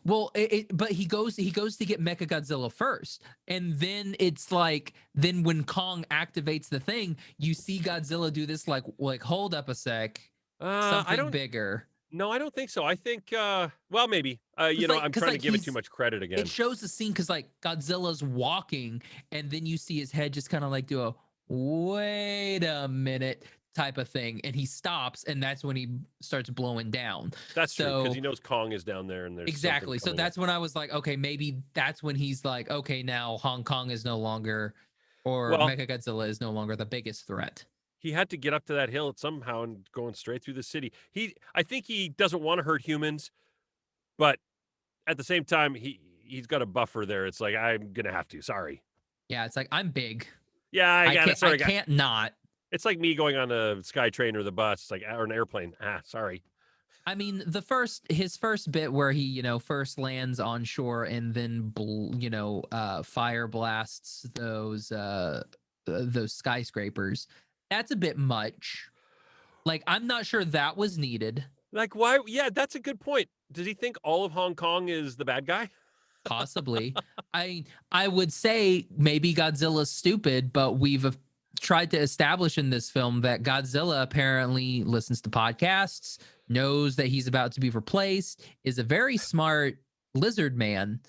Well, but he goes to get Mechagodzilla first, and then it's like, then when Kong activates the thing, you see Godzilla do this like hold up a sec, something bigger. No, I don't think so. I think, well, maybe. You know, Like, I'm because trying to like give it too much credit it again. shows the scene because like Godzilla's walking, and then you see his head just kind of like do a wait a minute type of thing, and he stops, and that's when he starts blowing down. That's true because So he knows Kong is down there and there's something exactly. So coming up. that's when I was like, okay, maybe that's when he's like, okay, now Hong Kong is no longer, or Well, Mechagodzilla is no longer the biggest threat. he had to get up to that hill somehow and going straight through the city. I think he doesn't want to hurt humans, but at the same time, he's got a buffer there. It's like, I'm gonna have to. Sorry. Yeah, it's like I'm big. Yeah, I got it. Sorry, I can't not. It's like me going on a SkyTrain or the bus, it's like, or an airplane. Sorry. I mean, his first bit where he, first lands on shore and then, fire blasts those skyscrapers. That's a bit much. Like, I'm not sure that was needed. Like, why? Yeah, that's a good point. Does he think all of Hong Kong is the bad guy? Possibly. I would say maybe Godzilla's stupid, but we've tried to establish in this film that Godzilla apparently listens to podcasts, knows that he's about to be replaced, is a very smart lizard man.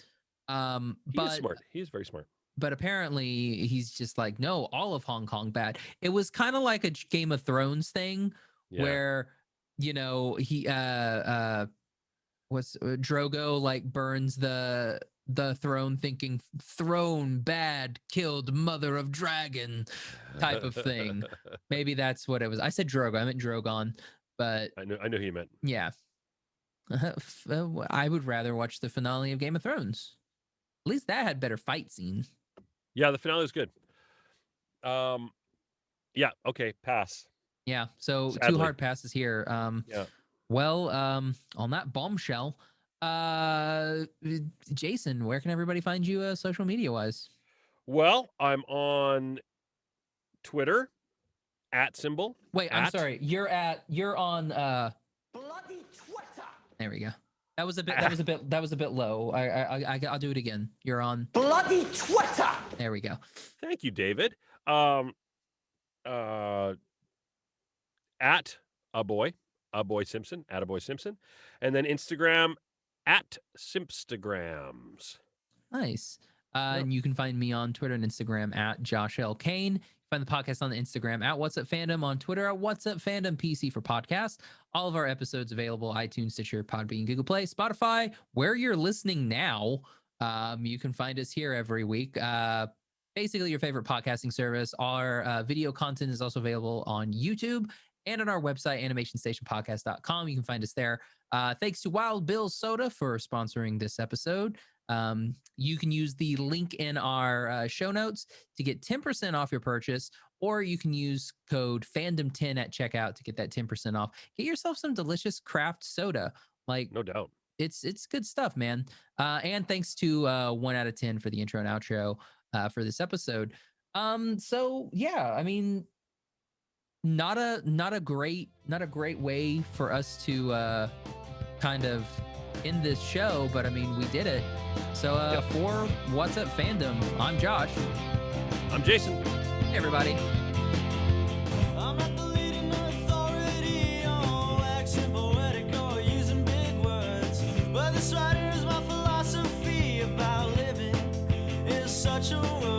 He's smart. He's very smart. But apparently he's just like, no, all of Hong Kong bad. It was kind of like a Game of Thrones thing where, he Drogo like burns the throne, thinking throne bad, killed mother of dragon type of thing. Maybe that's what it was. I said Drogo, I meant Drogon, but I know who you meant. Yeah. I would rather watch the finale of Game of Thrones. At least that had better fight scene. Yeah, the finale is good. Yeah, okay, pass. Yeah, so Sadly. 2 hard passes here. Yeah. Well, on that bombshell, Jason, where can everybody find you social media wise? Well, I'm on Twitter @symbol. Wait, I'm sorry. You're on bloody Twitter. There we go. That was a bit low. I'll do it again. You're on bloody Twitter. There we go. Thank you, David. At a boy Simpson, and then Instagram @Simpstagrams. Nice. And you can find me on Twitter and Instagram @Josh L. Kane. Find the podcast on the Instagram @What's Up Fandom, on Twitter @What's Up Fandom PC for podcasts. All of our episodes available: iTunes, Stitcher, Podbean, Google Play, Spotify. Where you're listening now, you can find us here every week. Basically, your favorite podcasting service. Our video content is also available on YouTube and on our website, animationstationpodcast.com. You can find us there. Thanks to Wild Bill Soda for sponsoring this episode. You can use the link in our show notes to get 10% off your purchase, or you can use code fandom10 at checkout to get that 10% off. Get yourself some delicious craft soda. Like, no doubt. It's good stuff, man. And thanks to 1 out of 10 for the intro and outro for this episode. So yeah, I mean, not a great way for us to kind of end this show, but I mean, we did it. So for What's Up Fandom, I'm Josh. I'm Jason. Hey, everybody. I'm not the leading authority on waxing poetic or using big words, but this writer is my philosophy about living in such a world.